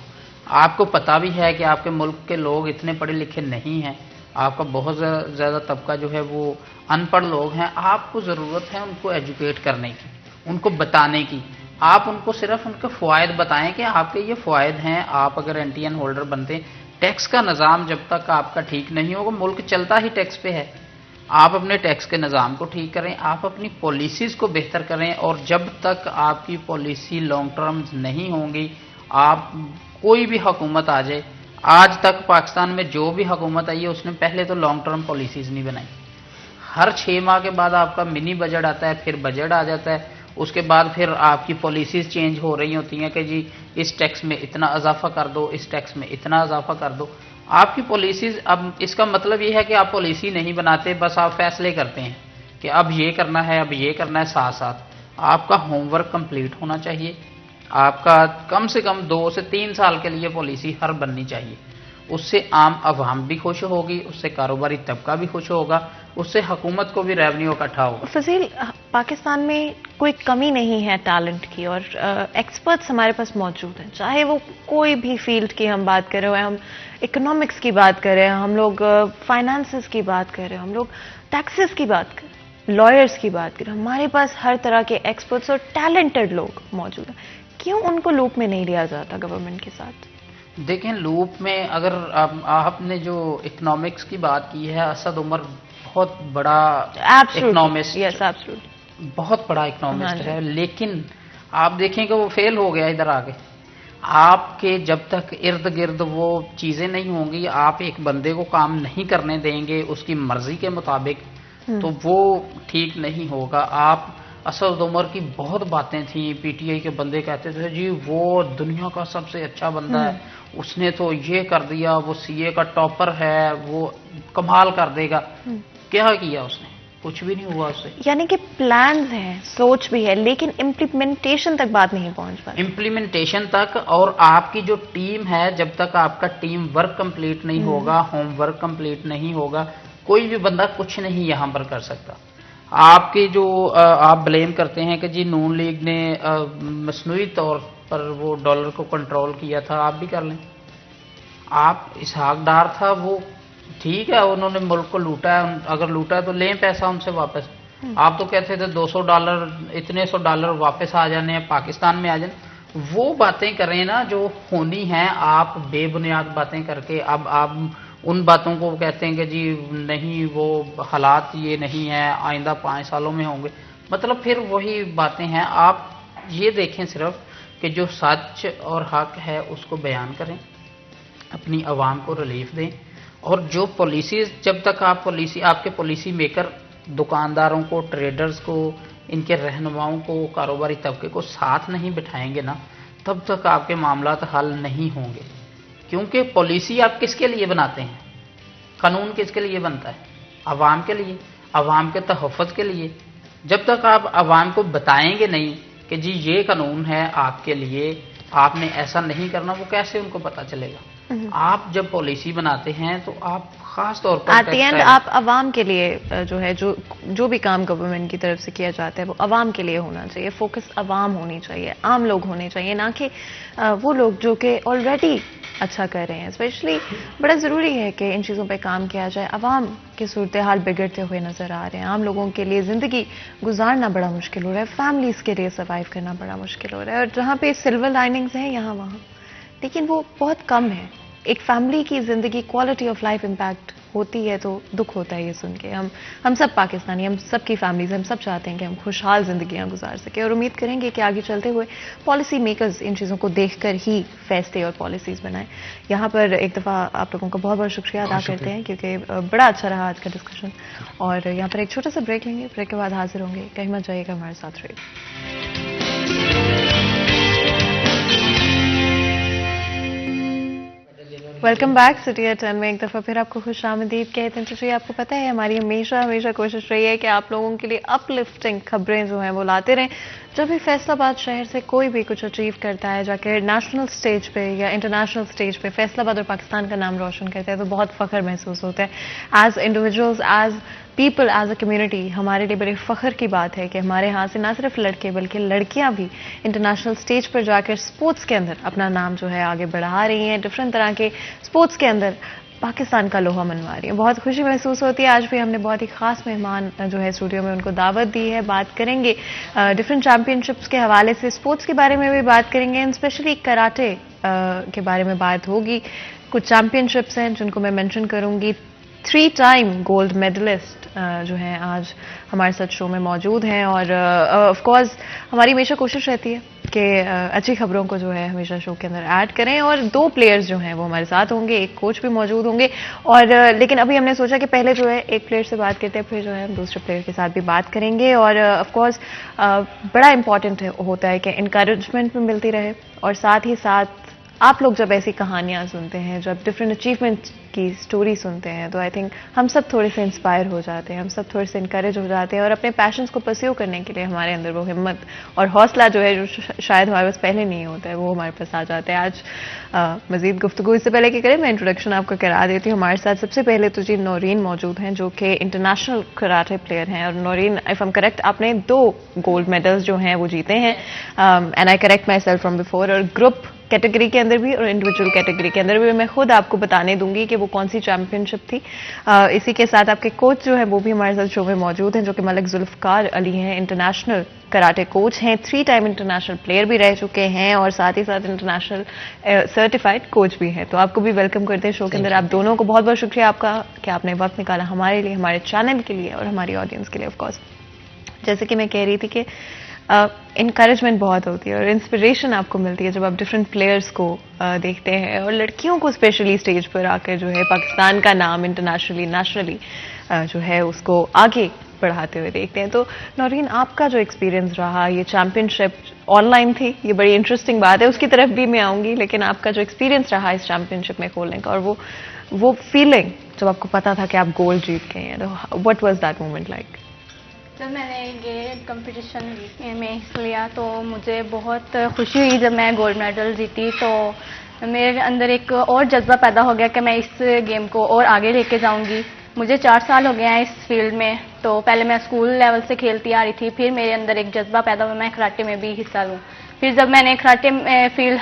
آپ کو پتا بھی ہے کہ آپ کے ملک کے لوگ اتنے پڑھے لکھے نہیں ہیں، آپ کا بہت زیادہ طبقہ جو ہے وہ ان پڑھ لوگ ہیں. آپ کو ضرورت ہے ان کو ایجوکیٹ کرنے کی، ان کو بتانے کی. آپ ان کو صرف ان کے فوائد بتائیں کہ آپ کے یہ فوائد ہیں. آپ اگر این ٹی این ہولڈر بنتے ہیں، ٹیکس کا نظام جب تک آپ کا ٹھیک نہیں ہوگا، ملک چلتا ہی ٹیکس پہ ہے. آپ اپنے ٹیکس کے نظام کو ٹھیک کریں، آپ اپنی پالیسیز کو بہتر کریں. اور جب تک آپ کی پالیسی لانگ ٹرم نہیں ہوں گی، آپ کوئی بھی حکومت آ جائے، آج تک پاکستان میں جو بھی حکومت آئی ہے اس نے پہلے تو لانگ ٹرم پالیسیز نہیں بنائی. ہر 6 ماہ کے بعد آپ کا منی بجٹ آتا ہے، پھر بجٹ آ جاتا ہے، اس کے بعد پھر آپ کی پالیسیز چینج ہو رہی ہوتی ہیں کہ جی اس ٹیکس میں اتنا اضافہ کر دو، اس ٹیکس میں اتنا اضافہ کر دو. آپ کی پالیسیز، اب اس کا مطلب یہ ہے کہ آپ پالیسی نہیں بناتے، بس آپ فیصلے کرتے ہیں کہ اب یہ کرنا ہے، اب یہ کرنا ہے. ساتھ ساتھ آپ کا ہوم ورک کمپلیٹ ہونا چاہیے. آپ کا کم سے کم 2 سے 3 سال کے لیے پالیسی ہر بننی چاہیے. اس سے عام عوام بھی خوش ہوگی، اس سے کاروباری طبقہ بھی خوش ہوگا، اس سے حکومت کو بھی ریونیو اکٹھا ہوگا. فضیل، پاکستان میں کوئی کمی نہیں ہے ٹیلنٹ کی، اور ایکسپرٹس ہمارے پاس موجود ہیں، چاہے وہ کوئی بھی فیلڈ کی ہم بات کر رہے ہیں، ہم اکنامکس کی بات کر رہے ہیں، ہم لوگ فائنانسز کی بات کر رہے ہیں، ہم لوگ ٹیکسز کی بات کر رہے ہیں، لائرز کی بات کر رہے ہیں. ہمارے پاس ہر طرح کے ایکسپرٹس اور ٹیلنٹڈ لوگ موجود ہیں. کیوں ان کو لوپ میں نہیں لیا جاتا گورنمنٹ کے ساتھ؟ دیکھیں، لوپ میں اگر آپ نے جو اکنامکس کی بات کی ہے، اسد عمر بہت بڑا اکنامسٹ، بہت بڑا اکنامسٹ ہے، لیکن آپ دیکھیں کہ وہ فیل ہو گیا ادھر آگے. آپ کے جب تک ارد گرد وہ چیزیں نہیں ہوں گی، آپ ایک بندے کو کام نہیں کرنے دیں گے اس کی مرضی کے مطابق، تو وہ ٹھیک نہیں ہوگا. آپ اسد عمر کی بہت باتیں تھیں، پی ٹی آئی کے بندے کہتے تھے جی وہ دنیا کا سب سے اچھا بندہ ہے، اس نے تو یہ کر دیا، وہ سی اے کا ٹاپر ہے، وہ کمال کر دے گا. کیا کیا اس نے؟ کچھ بھی نہیں ہوا اس سے. یعنی کہ پلانز ہیں، سوچ بھی ہے، لیکن امپلیمنٹیشن تک بات نہیں پہنچ پائی. امپلیمنٹیشن تک، اور آپ کی جو ٹیم ہے، جب تک آپ کا ٹیم ورک کمپلیٹ نہیں ہوگا، ہوم ورک کمپلیٹ نہیں ہوگا، کوئی بھی بندہ کچھ نہیں یہاں پر کر سکتا. آپ کی جو آپ بلیم کرتے ہیں کہ جی نون لیگ نے مصنوعی طور پر وہ ڈالر کو کنٹرول کیا تھا، آپ بھی کر لیں. آپ اسحاق ڈار تھا، وہ ٹھیک ہے انہوں نے ملک کو لوٹا ہے، اگر لوٹا ہے تو لیں پیسہ ان سے واپس. آپ تو کہتے تھے $200 اتنے $100 واپس آ جانے ہیں، پاکستان میں آ جانے. وہ باتیں کریں نا جو ہونی ہیں، آپ بے بنیاد باتیں کر کے اب آپ ان باتوں کو کہتے ہیں کہ جی نہیں وہ حالات یہ نہیں ہیں، آئندہ 5 سالوں میں ہوں گے. مطلب پھر وہی باتیں ہیں. آپ یہ دیکھیں صرف کہ جو سچ اور حق ہے اس کو بیان کریں، اپنی عوام کو ریلیف دیں، اور جو پالیسیز جب تک آپ کے پالیسی میکر دکانداروں کو، ٹریڈرز کو، ان کے رہنماؤں کو، کاروباری طبقے کو ساتھ نہیں بٹھائیں گے نا، تب تک آپ کے معاملات حل نہیں ہوں گے. کیونکہ پالیسی آپ کس کے لیے بناتے ہیں؟ قانون کس کے لیے بنتا ہے؟ عوام کے لیے، عوام کے تحفظ کے لیے. جب تک آپ عوام کو بتائیں گے نہیں کہ جی یہ قانون ہے آپ کے لیے، آپ نے ایسا نہیں کرنا، وہ کیسے ان کو پتہ چلے گا؟ آپ جب پالیسی بناتے ہیں تو آپ خاص طور پر ایٹ دی اینڈ آپ عوام کے لیے جو ہے جو بھی کام گورنمنٹ کی طرف سے کیا جاتا ہے وہ عوام کے لیے ہونا چاہیے. فوکس عوام ہونی چاہیے، عام لوگ ہونے چاہیے، نہ کہ وہ لوگ جو کہ آلریڈی اچھا کر رہے ہیں. اسپیشلی بڑا ضروری ہے کہ ان چیزوں پہ کام کیا جائے. عوام کی صورتحال بگڑتے ہوئے نظر آ رہے ہیں، عام لوگوں کے لیے زندگی گزارنا بڑا مشکل ہو رہا ہے، فیملیز کے لیے سروائیو کرنا بڑا مشکل ہو رہا ہے. اور جہاں پہ سلور لائننگز ہیں یہاں وہاں، لیکن وہ بہت کم ہے. ایک فیملی کی زندگی، کوالٹی آف لائف امپیکٹ ہوتی ہے تو دکھ ہوتا ہے یہ سن کے. ہم سب پاکستانی، ہم سب کی فیملیز، ہم سب چاہتے ہیں کہ ہم خوشحال زندگیاں گزار سکیں، اور امید کریں گے کہ آگے چلتے ہوئے پالیسی میکرز ان چیزوں کو دیکھ کر ہی فیصلے اور پالیسیز بنائیں. یہاں پر ایک دفعہ آپ لوگوں کا بہت بہت شکریہ ادا کرتے ہیں کیونکہ بڑا اچھا رہا آج کا ڈسکشن. اور یہاں پر ایک چھوٹا سا بریک لیں گے، بریک کے بعد حاضر ہوں گے. کہیں مت جائیے گا، ہمارے ساتھ رہیے. ویلکم بیک سٹی ایٹ 10 میں ایک دفعہ پھر آپ کو خوش آمدید کہتے ہیں. چلیے آپ کو پتہ ہے ہماری ہمیشہ کوشش رہی ہے کہ آپ لوگوں کے لیے اپ لفٹنگ خبریں جو ہیں وہ لاتے رہیں. جب بھی فیصل آباد شہر سے کوئی بھی کچھ اچیو کرتا ہے، جا کے نیشنل سٹیج پہ یا انٹرنیشنل سٹیج پہ فیصل آباد اور پاکستان کا نام روشن کرتا ہے تو بہت فخر محسوس ہوتا ہے. As individuals, as people, as a community ہمارے لیے بڑے فخر کی بات ہے کہ ہمارے ہاں سے نہ صرف لڑکے بلکہ لڑکیاں بھی انٹرنیشنل سٹیج پر جا کر سپورٹس کے اندر اپنا نام جو ہے آگے بڑھا رہی ہیں. ڈفرینٹ طرح کے سپورٹس کے اندر پاکستان کا لوہا منوا رہی ہے. بہت خوشی محسوس ہوتی ہے. آج بھی ہم نے بہت ہی خاص مہمان جو ہے اسٹوڈیو میں ان کو دعوت دی ہے. بات کریں گے ڈفرینٹ چیمپئن شپس کے حوالے سے، اسپورٹس کے بارے میں بھی بات کریں گے، اینڈ اسپیشلی کراٹے کے بارے میں بات ہوگی. کچھ چیمپئن شپس ہیں جن کو میں مینشن کروں گی. 3 ٹائم گولڈ میڈلسٹ جو ہیں آج ہمارے ساتھ شو میں موجود ہیں. اور آف کورس ہماری ہمیشہ کوشش رہتی ہے کہ اچھی خبروں کو جو ہے ہمیشہ شو کے اندر ایڈ کریں. اور 2 پلیئرز جو ہیں وہ ہمارے ساتھ ہوں گے، ایک کوچ بھی موجود ہوں گے. اور لیکن ابھی ہم نے سوچا کہ پہلے جو ہے ایک پلیئر سے بات کرتے ہیں، پھر جو ہے ہم دوسرے پلیئر کے ساتھ بھی بات کریں گے. اور آف کورس بڑا امپورٹنٹ ہوتا ہے کہ انکریجمنٹ بھی ملتی رہے، اور ساتھ ہی ساتھ آپ لوگ جب ایسی کہانیاں سنتے ہیں، جب ڈفرینٹ اچیومنٹ کی سٹوری سنتے ہیں تو آئی تھنک ہم سب تھوڑے سے انسپائر ہو جاتے ہیں، ہم سب تھوڑے سے انکریج ہو جاتے ہیں، اور اپنے پیشنز کو پرسیو کرنے کے لیے ہمارے اندر وہ ہمت اور حوصلہ جو ہے جو شاید ہمارے پاس پہلے نہیں ہوتا ہے وہ ہمارے پاس آ جاتا ہے. آج مزید گفتگو اس سے پہلے کہ کریں میں انٹروڈکشن آپ کو کرا دیتی ہوں. ہمارے ساتھ سب سے پہلے تو جی نورین موجود ہیں جو کہ انٹرنیشنل کراٹے پلیئر ہیں. اور نورین، اف ایم کریکٹ، آپ نے 2 گولڈ میڈلز جو ہیں وہ جیتے ہیں، and I correct my self from before. اور گروپ کیٹیگری کے اندر بھی اور انڈیویجول کیٹیگری کے اندر بھی میں خود آپ کو بتانے دوں گی کہ وہ کون سی چیمپئن شپ تھی. اسی کے ساتھ آپ کے کوچ جو ہے وہ بھی ہمارے ساتھ شو میں موجود ہیں جو کہ ملک ذوالفقار علی ہیں. انٹرنیشنل کراٹے کوچ ہیں، 3 ٹائم انٹرنیشنل پلیئر بھی رہ چکے ہیں، اور ساتھ ہی ساتھ انٹرنیشنل سرٹیفائڈ کوچ بھی ہیں. تو آپ کو بھی ویلکم کرتے ہیں شو کے اندر. آپ دونوں کو بہت بہت شکریہ آپ کا کہ آپ نے وقت نکالا ہمارے لیے، ہمارے چینل کے لیے اور ہماری آڈینس کے لیے. آف کورس جیسے کہ میں کہہ رہی تھی کہ انکریجمنٹ بہت ہوتی ہے اور انسپریشن آپ کو ملتی ہے جب آپ ڈفرینٹ پلیئرز کو دیکھتے ہیں، اور لڑکیوں کو اسپیشلی اسٹیج پر آ کر جو ہے پاکستان کا نام انٹرنیشنلی نیشنلی جو ہے اس کو آگے بڑھاتے ہوئے دیکھتے ہیں. تو نورین، آپ کا جو ایکسپیرینس رہا، یہ چیمپئن شپ آن لائن تھی، یہ بڑی انٹرسٹنگ بات ہے، اس کی طرف بھی میں آؤں گی، لیکن آپ کا جو ایکسپیرینس رہا اس چیمپئن شپ میں کھولنے کا، اور وہ فیلنگ جب آپ کو پتا تھا کہ آپ گولڈ جیت گئے ہیں، تو what was that moment like? جب میں نے یہ کمپٹیشن میں حصہ لیا تو مجھے بہت خوشی ہوئی. جب میں گولڈ میڈل جیتی تو میرے اندر ایک اور جذبہ پیدا ہو گیا کہ میں اس گیم کو اور آگے لے کے جاؤں گی. مجھے 4 سال ہو گئے ہیں اس فیلڈ میں. تو پہلے میں اسکول لیول سے کھیلتی آ رہی تھی, پھر میرے اندر ایک جذبہ پیدا ہوا میں کراٹے میں بھی حصہ لوں. پھر جب میں نے کراٹے فیلڈ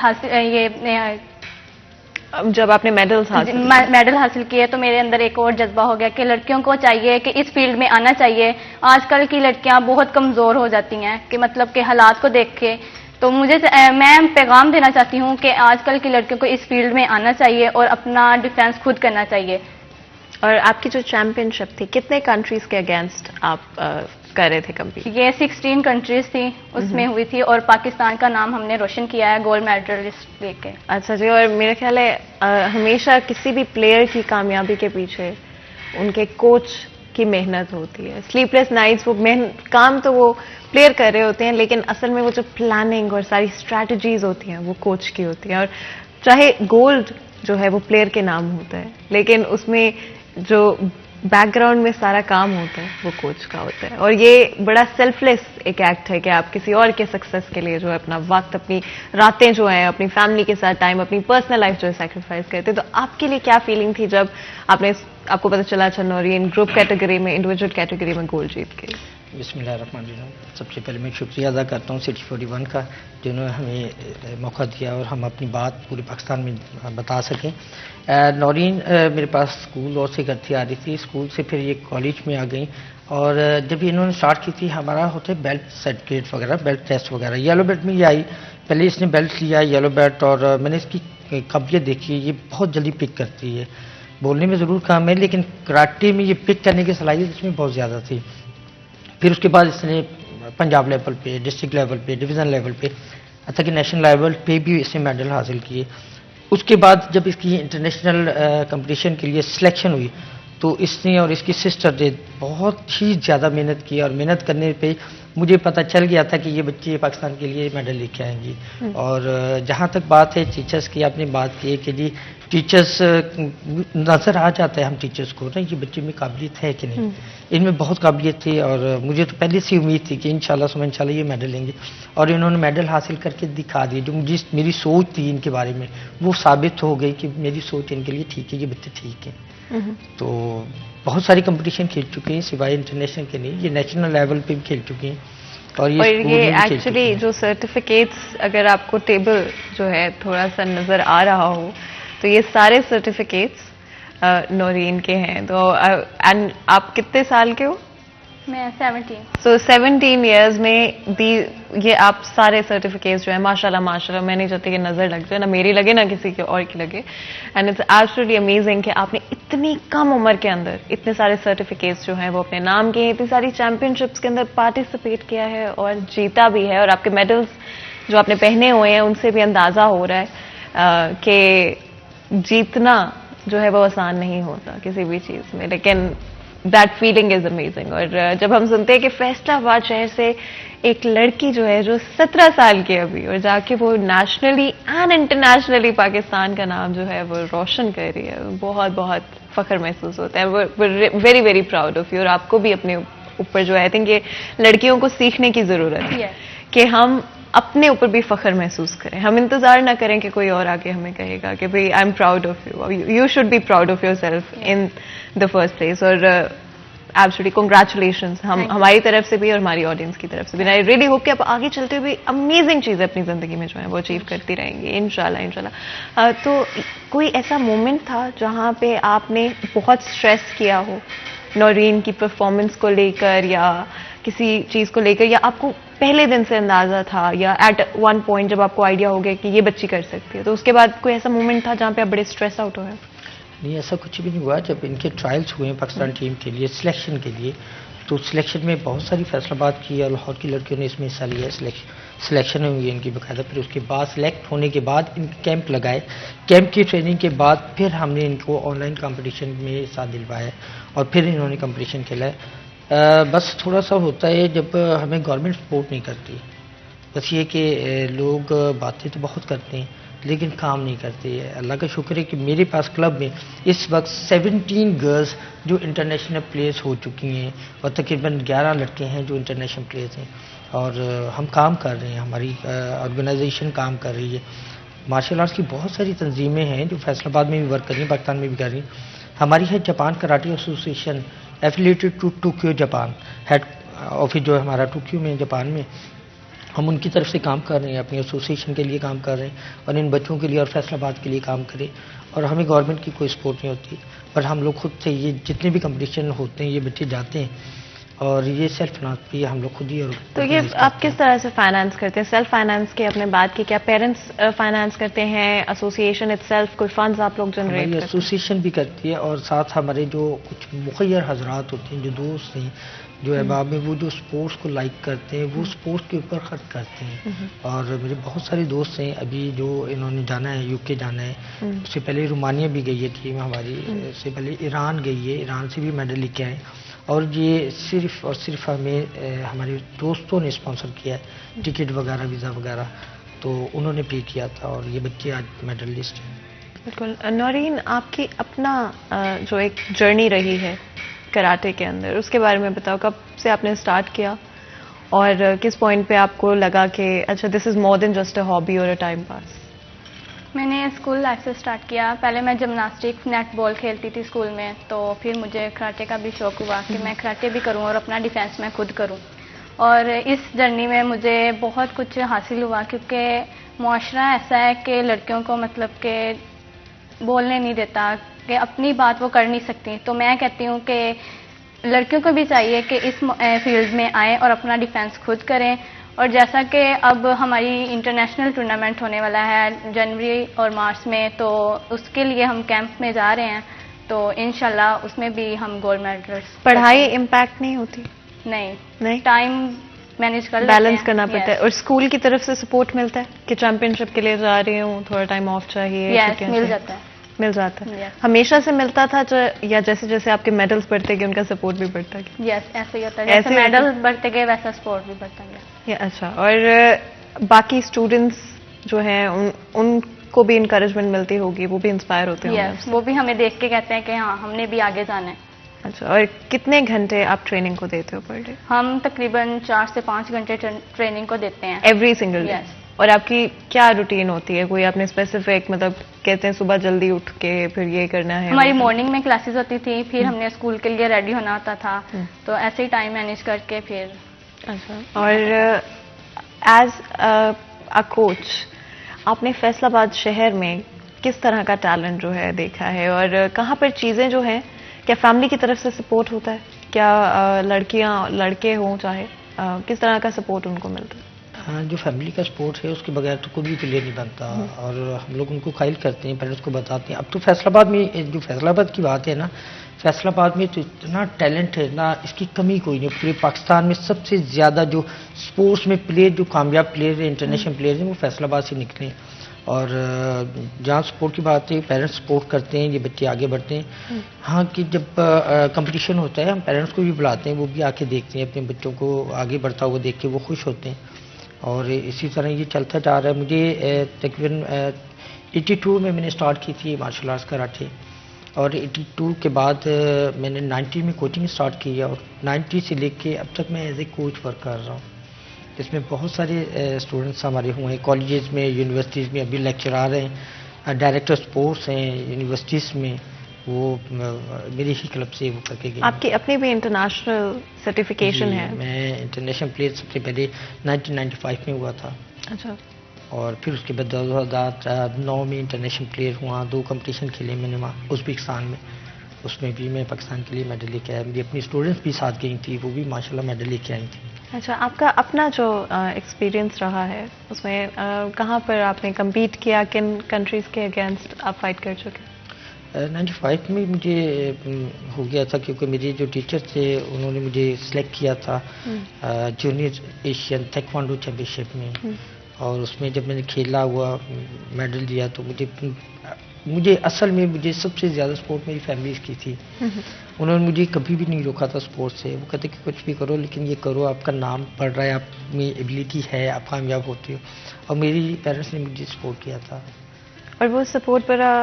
جب آپ نے میڈل حاصل کیے تو میرے اندر ایک اور جذبہ ہو گیا کہ لڑکیوں کو چاہیے کہ اس فیلڈ میں آنا چاہیے. آج کل کی لڑکیاں بہت کمزور ہو جاتی ہیں کہ مطلب کہ حالات کو دیکھ کے. تو میں پیغام دینا چاہتی ہوں کہ آج کل کی لڑکیوں کو اس فیلڈ میں آنا چاہیے اور اپنا ڈیفینس خود کرنا چاہیے. اور آپ کی جو چیمپئن شپ تھی, کتنے کنٹریز کے اگینسٹ آپ کر رہے تھے کمپیٹ؟ یہ 16 کنٹریز تھی, اس میں ہوئی تھی, اور پاکستان کا نام ہم نے روشن کیا ہے گولڈ میڈلسٹ لے کے. اچھا جی. اور میرا خیال ہے ہمیشہ کسی بھی پلیئر کی کامیابی کے پیچھے ان کے کوچ کی محنت ہوتی ہے. سلیپ لیس نائٹس, وہ کام تو وہ پلیئر کر رہے ہوتے ہیں, لیکن اصل میں وہ جو پلاننگ اور ساری اسٹریٹجیز ہوتی ہیں وہ کوچ کی ہوتی ہیں. اور چاہے گولڈ جو ہے وہ پلیئر کے نام ہوتا ہے, لیکن اس میں جو بیک گراؤنڈ میں سارا کام ہوتا ہے وہ کوچ کا ہوتا ہے. اور یہ بڑا سیلف لیس ایک ایکٹ ہے کہ آپ کسی اور کے سکسیس کے لیے جو ہے اپنا وقت, اپنی راتیں جو ہیں, اپنی فیملی کے ساتھ ٹائم, اپنی پرسنل لائف جو ہے سیکریفائز کرتے. تو آپ کے لیے کیا فیلنگ تھی جب آپ کو پتہ چلا اچھا نورین گروپ کیٹیگری میں, انڈیویجول کیٹیگری میں گولڈ جیت گئی؟ بسم اللہ الرحمن الرحیم. سب سے پہلے میں شکریہ ادا کرتا ہوں سٹی 41 کا, جنہوں نے ہمیں موقع دیا اور ہم اپنی بات پورے پاکستان میں بتا سکیں. نورین میرے پاس اسکول اور سے کرتی آ رہی تھی, اسکول سے پھر یہ کالج میں آ گئی, اور جب انہوں نے اسٹارٹ کی تھی ہمارا ہوتا ہے بیلٹ سرٹیفکیٹ وغیرہ, بیلٹ ٹیسٹ وغیرہ. یلو بیلٹ میں یہ آئی, پہلے اس نے بیلٹ لیا یلو بیلٹ, اور میں نے اس کی قابلیت دیکھی, یہ بہت جلدی پک کرتی ہے. بولنے میں ضرور کام ہے لیکن کراٹے میں یہ پک کرنے کی صلاحیت اس میں بہت زیادہ تھی. پھر اس کے بعد اس نے پنجاب لیول پہ, ڈسٹرکٹ لیول پہ, ڈویژن لیول پہ, حتیٰ کہ نیشنل لیول پہ بھی اس نے میڈل حاصل کیے. اس کے بعد جب اس کی انٹرنیشنل کمپٹیشن کے لیے سلیکشن ہوئی تو اس نے اور اس کی سسٹر نے بہت ہی زیادہ محنت کی, اور محنت کرنے پہ مجھے پتہ چل گیا تھا کہ یہ بچے پاکستان کے لیے میڈل لے کے آئیں گی. اور جہاں تک بات ہے ٹیچرس کی, آپ نے بات کی کہ جی ٹیچرس نظر آ جاتا ہے ہم ٹیچرس کو نا, یہ بچے میں قابلیت ہے کہ نہیں. ان میں بہت قابلیت تھی, اور مجھے تو پہلے سے امید تھی کہ انشاءاللہ یہ میڈل لیں گے, اور انہوں نے میڈل حاصل کر کے دکھا دی. جو میری سوچ تھی ان کے بارے میں وہ ثابت ہو گئی کہ میری سوچ ان کے لیے ٹھیک ہے, یہ بچے ٹھیک ہیں. تو بہت ساری کمپٹیشن کھیل چکے ہیں سوائے انٹرنیشنل کے نہیں, یہ نیشنل لیول پہ بھی کھیل چکے ہیں. اور یہ ایکچولی جو سرٹیفکیٹس, اگر آپ کو ٹیبل جو ہے تھوڑا سا نظر آ رہا ہو تو یہ سارے سرٹیفکیٹس نورین کے ہیں. تو آپ کتنے سال کے ہو؟ میں 17. سو 17 ایئرز میں یہ آپ سارے سرٹیفکیٹس جو ہیں ماشاءاللہ ماشاءاللہ, میں نہیں چاہتی کہ نظر لگ جائے, نہ میری لگے نہ کسی کے اور کی لگے. اینڈ اٹس ایبسلیٹلی امیزنگ کہ آپ نے اتنی کم عمر کے اندر اتنے سارے سرٹیفکیٹس جو ہیں وہ اپنے نام کے ہیں, اتنی ساری چیمپئن شپس کے اندر پارٹیسپیٹ کیا ہے اور جیتا بھی ہے. اور آپ کے میڈلس جو آپ نے پہنے ہوئے ہیں ان سے بھی اندازہ ہو رہا ہے کہ جیتنا جو ہے وہ آسان نہیں ہوتا کسی بھی چیز میں, لیکن دیٹ فیلنگ از امیزنگ. اور جب ہم سنتے ہیں کہ فیصلہ آباد شہر سے ایک لڑکی جو ہے جو 17 سال کی ابھی, اور جا کے وہ نیشنلی اینڈ انٹرنیشنلی پاکستان کا نام جو ہے وہ روشن کر رہی ہے, بہت بہت فخر محسوس ہوتا ہے. Very very proud of you. اور آپ کو بھی اپنے اوپر جو ہے آئی تھنک یہ لڑکیوں کو سیکھنے کی ضرورت ہے کہ ہم اپنے اوپر بھی فخر محسوس کریں. ہم انتظار نہ کریں کہ کوئی اور آگے ہمیں کہے گا کہ بھئی I am proud of you, you should be proud of yourself in the first place. اور ایبسلیٹلی کنگریچولیشنس ہماری طرف سے بھی اور ہماری آڈینس کی طرف سے بھی. آئی ریئلی ہوپ کہ آپ آگے چلتے ہوئے امیزنگ چیزیں اپنی زندگی میں جو ہیں وہ اچیو کرتی رہیں گی انشاءاللہ. تو کوئی ایسا مومنٹ تھا جہاں پہ آپ نے بہت اسٹریس کیا ہو نورین کی پرفارمنس کو لے کر یا کسی چیز کو لے کر, یا آپ کو پہلے دن سے اندازہ تھا, یا ایٹ ون پوائنٹ جب آپ کو آئیڈیا ہو گیا کہ یہ بچی کر سکتی ہے, تو اس کے بعد کوئی ایسا مومنٹ تھا جہاں پہ آپ بڑے اسٹریس آؤٹ ہوئے؟ نہیں, ایسا کچھ بھی نہیں ہوا. جب ان کے ٹرائلس ہوئے ہیں پاکستان ٹیم کے لیے سلیکشن کے لیے, تو سلیکشن میں بہت ساری فیصلہ بات کی اور لاہور کی لڑکیوں نے اس میں حصہ لیا. سلیکشن ہوئی ہے ان کی باقاعدہ. پھر اس کے بعد سلیکٹ ہونے کے بعد ان کیمپ لگائے, کیمپ کی ٹریننگ کے بعد پھر ہم نے ان کو آن لائن کمپٹیشن میں حصہ دلوایا اور پھر انہوں نے کمپٹیشن کھیلا ہے. بس تھوڑا سا ہوتا ہے جب ہمیں گورنمنٹ سپورٹ نہیں کرتی, بس یہ کہ لوگ باتیں تو بہت کرتے ہیں لیکن کام نہیں کرتے. اللہ کا شکر ہے کہ میرے پاس کلب میں اس وقت 17 گرلز جو انٹرنیشنل پلیئرز ہو چکی ہیں اور تقریباً 11 لڑکے ہیں جو انٹرنیشنل پلیئرز ہیں. اور ہم کام کر رہے ہیں, ہماری آرگنائزیشن کام کر رہی ہے. مارشل آرٹس کی بہت ساری تنظیمیں ہیں جو فیصل آباد میں بھی ورک کر رہی ہیں, پاکستان میں بھی کر رہی ہیں. ہماری ہے Japan karate association affiliated to Tokyo Japan, head office جو ہے ہمارا ٹوکیو میں جاپان میں، ہم ان کی طرف سے کام کر رہے ہیں، اپنی ایسوسیشن کے لیے کام کر رہے ہیں اور ان بچوں کے لیے اور فیصل آباد کے لیے کام کریں، اور ہمیں گورنمنٹ کی کوئی سپورٹ نہیں ہوتی، پر ہم لوگ خود سے یہ جتنے بھی کمپٹیشن ہوتے ہیں یہ بچے جاتے ہیں، اور یہ سیلف فائنانس بھی ہم لوگ خود ہی اور تو یہ آپ کس طرح سے فائنانس کرتے ہیں؟ سیلف فائنانس کی آپ نے بات کی، کیا پیرنٹس فائنانس کرتے ہیں، ایسوسیشن اٹ سیلف کوئی فنڈز آپ لوگ جنریٹ ہماری کرتے ہیں؟ ایسوسیشن بھی کرتی ہے، اور ساتھ ہمارے جو کچھ مخیر حضرات ہوتے ہیں، جو دوست ہیں، جو احباب میں، وہ جو سپورٹس کو لائک کرتے ہیں وہ سپورٹس کے اوپر خرچ کرتے ہیں، اور میرے بہت سارے دوست ہیں ابھی جو انہوں نے جانا ہے، یو کے جانا ہے، اس سے پہلے رومانیہ بھی گئی ہے ٹیم ہماری، اس سے پہلے ایران گئی ہے، ایران سے بھی میڈل لے کے آئے، اور یہ صرف اور صرف ہمیں ہمارے دوستوں نے اسپانسر کیا ہے، ٹکٹ وغیرہ ویزا وغیرہ تو انہوں نے پے کیا تھا، اور یہ بچے آج میڈلسٹ ہیں۔ بالکل۔ نورین، آپ کی اپنا جو ایک جرنی رہی ہے کراٹے کے اندر، اس کے بارے میں بتاؤ، کب سے آپ نے اسٹارٹ کیا اور کس پوائنٹ پہ آپ کو لگا کہ اچھا دس از مور دین جسٹ اے ہابی اور اے ٹائم پاس؟ میں نے اسکول لائف سے اسٹارٹ کیا۔ پہلے میں جمناسٹک نیٹ بال کھیلتی تھی اسکول میں، تو پھر مجھے کراٹے کا بھی شوق ہوا کہ میں کراٹے بھی کروں اور اپنا ڈیفینس میں خود کروں، اور اس جرنی میں مجھے بہت کچھ حاصل ہوا، کیونکہ معاشرہ ایسا ہے کہ لڑکیوں کو مطلب کہ بولنے نہیں دیتا، کہ اپنی بات وہ کر نہیں سکتی، تو میں کہتی ہوں کہ لڑکیوں کو بھی چاہیے کہ اس فیلڈ میں آئیں اور اپنا ڈیفینس خود کریں، اور جیسا کہ اب ہماری انٹرنیشنل ٹورنامنٹ ہونے والا ہے جنوری اور مارچ میں، تو اس کے لیے ہم کیمپ میں جا رہے ہیں، تو انشاءاللہ اس میں بھی ہم گولڈ میڈلس۔ پڑھائی امپیکٹ نہیں ہوتی؟ نہیں، ٹائم مینیج کر بیلنس کرنا پڑتا ہے، اور اسکول کی طرف سے سپورٹ ملتا ہے کہ چیمپئن شپ کے لیے جا رہی ہوں، تھوڑا ٹائم آف چاہیے؟ یس، مل جاتا ہے۔ مل جاتا ہے؟ Yes. ہمیشہ سے ملتا تھا یا جیسے جیسے آپ کے میڈلز بڑھتے گئے ان کا سپورٹ بھی بڑھتا گیا؟ یس، ایسے ہی ہوتا ہے، جیسے میڈل بڑھتے گئے ویسا سپورٹ بھی بڑھتا گیا۔ اچھا، اور باقی اسٹوڈنٹس جو ہیں ان کو بھی انکریجمنٹ ملتی ہوگی، وہ بھی انسپائر ہوتے ہیں؟ یس، وہ بھی ہمیں دیکھ کے کہتے ہیں کہ ہاں ہم نے بھی آگے جانا ہے۔ اچھا، اور کتنے گھنٹے آپ ٹریننگ کو دیتے ہو پر ڈے؟ ہم تقریباً 4 سے 5 گھنٹے ٹریننگ کو دیتے ہیں ایوری سنگل ڈے؟ Yes. اور آپ کی کیا روٹین ہوتی ہے؟ کوئی آپ نے اسپیسیفک مطلب کہتے ہیں صبح جلدی اٹھ کے پھر یہ کرنا ہے؟ ہماری مارننگ میں کلاسز ہوتی تھی، پھر ہم نے اسکول کے لیے ریڈی ہونا ہوتا تھا، تو ایسے ہی ٹائم مینیج کر کے پھر۔ اچھا، اور ایز اے کوچ آپ نے فیصل آباد شہر میں کس طرح کا ٹیلنٹ جو ہے دیکھا ہے، اور کہاں پر چیزیں جو ہیں، کیا فیملی کی طرف سے سپورٹ ہوتا ہے؟ کیا لڑکیاں لڑکے ہوں چاہے کس طرح کا سپورٹ ان کو ملتا ہے؟ جو فیملی کا سپورٹ ہے اس کے بغیر تو کوئی بھی پلیئر نہیں بنتا، اور ہم لوگ ان کو قائل کرتے ہیں، پیرنٹس کو بتاتے ہیں۔ اب تو فیصل آباد میں جو فیصل آباد کی بات ہے نا، فیصل آباد میں تو اتنا ٹیلنٹ ہے نا، اس کی کمی کوئی نہیں۔ پورے پاکستان میں سب سے زیادہ جو سپورٹس میں پلیئر، جو کامیاب پلیئر ہیں، انٹرنیشنل پلیئر ہیں، وہ فیصل آباد سے نکلے ہیں، اور جہاں سپورٹ کی بات ہے پیرنٹس سپورٹ کرتے ہیں، یہ بچے آگے بڑھتے ہیں۔ ہاں کہ جب کمپٹیشن ہوتا ہے ہم پیرنٹس کو بھی بلاتے ہیں، وہ بھی آ کے دیکھتے ہیں، اپنے بچوں کو آگے بڑھتا ہوا دیکھ کے وہ خوش ہوتے ہیں، اور اسی طرح یہ چلتا جا رہا ہے۔ مجھے تقریباً 82 میں نے اسٹارٹ کی تھی مارشل آرٹس کراٹے، اور 82 کے بعد میں نے 90 میں کوچنگ اسٹارٹ کی ہے، اور 90 سے لے کے اب تک میں ایز اے کوچ ورک کر رہا ہوں۔ اس میں بہت سارے اسٹوڈنٹس ہمارے ہوئے ہیں، کالجز میں، یونیورسٹیز میں ابھی لیکچرار ہیں، ڈائریکٹر سپورٹس ہیں یونیورسٹیز میں، وہ میرے ہی کلب سے وہ کر کے گئے۔ آپ کی اپنی بھی انٹرنیشنل سرٹیفکیشن ہے؟ میں انٹرنیشنل پلیئر سب سے پہلے 1995 میں ہوا تھا، اچھا، اور پھر اس کے بعد 2009 میں انٹرنیشنل پلیئر ہوا، 2 کمپٹیشن کھیلے میں نے وہاں ازبکستان میں، اس میں بھی میں پاکستان کے لیے میڈل لے کے آیا، میری اپنی اسٹوڈنٹس بھی ساتھ گئی تھی، وہ بھی ماشاءاللہ میڈل لے کے آئی تھیں۔ اچھا، آپ کا اپنا جو ایکسپیرینس رہا ہے اس میں کہاں پر آپ نے کمپیٹ کیا، کن کنٹریز کے اگینسٹ آپ فائٹ کر چکے؟ 95 میں مجھے ہو گیا تھا، کیونکہ میرے جو ٹیچر تھے انہوں نے مجھے سلیکٹ کیا تھا جونیئر ایشین تائیکوانڈو چیمپئن شپ میں، اور اس میں جب میں نے کھیلا ہوا میڈل دیا تو مجھے اصل میں مجھے سب سے زیادہ سپورٹ میری فیملی کی تھی۔ انہوں نے مجھے کبھی بھی نہیں روکا تھا سپورٹ سے، وہ کہتے کہ کچھ بھی کرو لیکن یہ کرو، آپ کا نام بڑھ رہا ہے، آپ میں ایبلٹی ہے، آپ کامیاب ہوتے ہو، اور میری پیرنٹس نے مجھے سپورٹ کیا تھا۔ اور وہ سپورٹ بڑا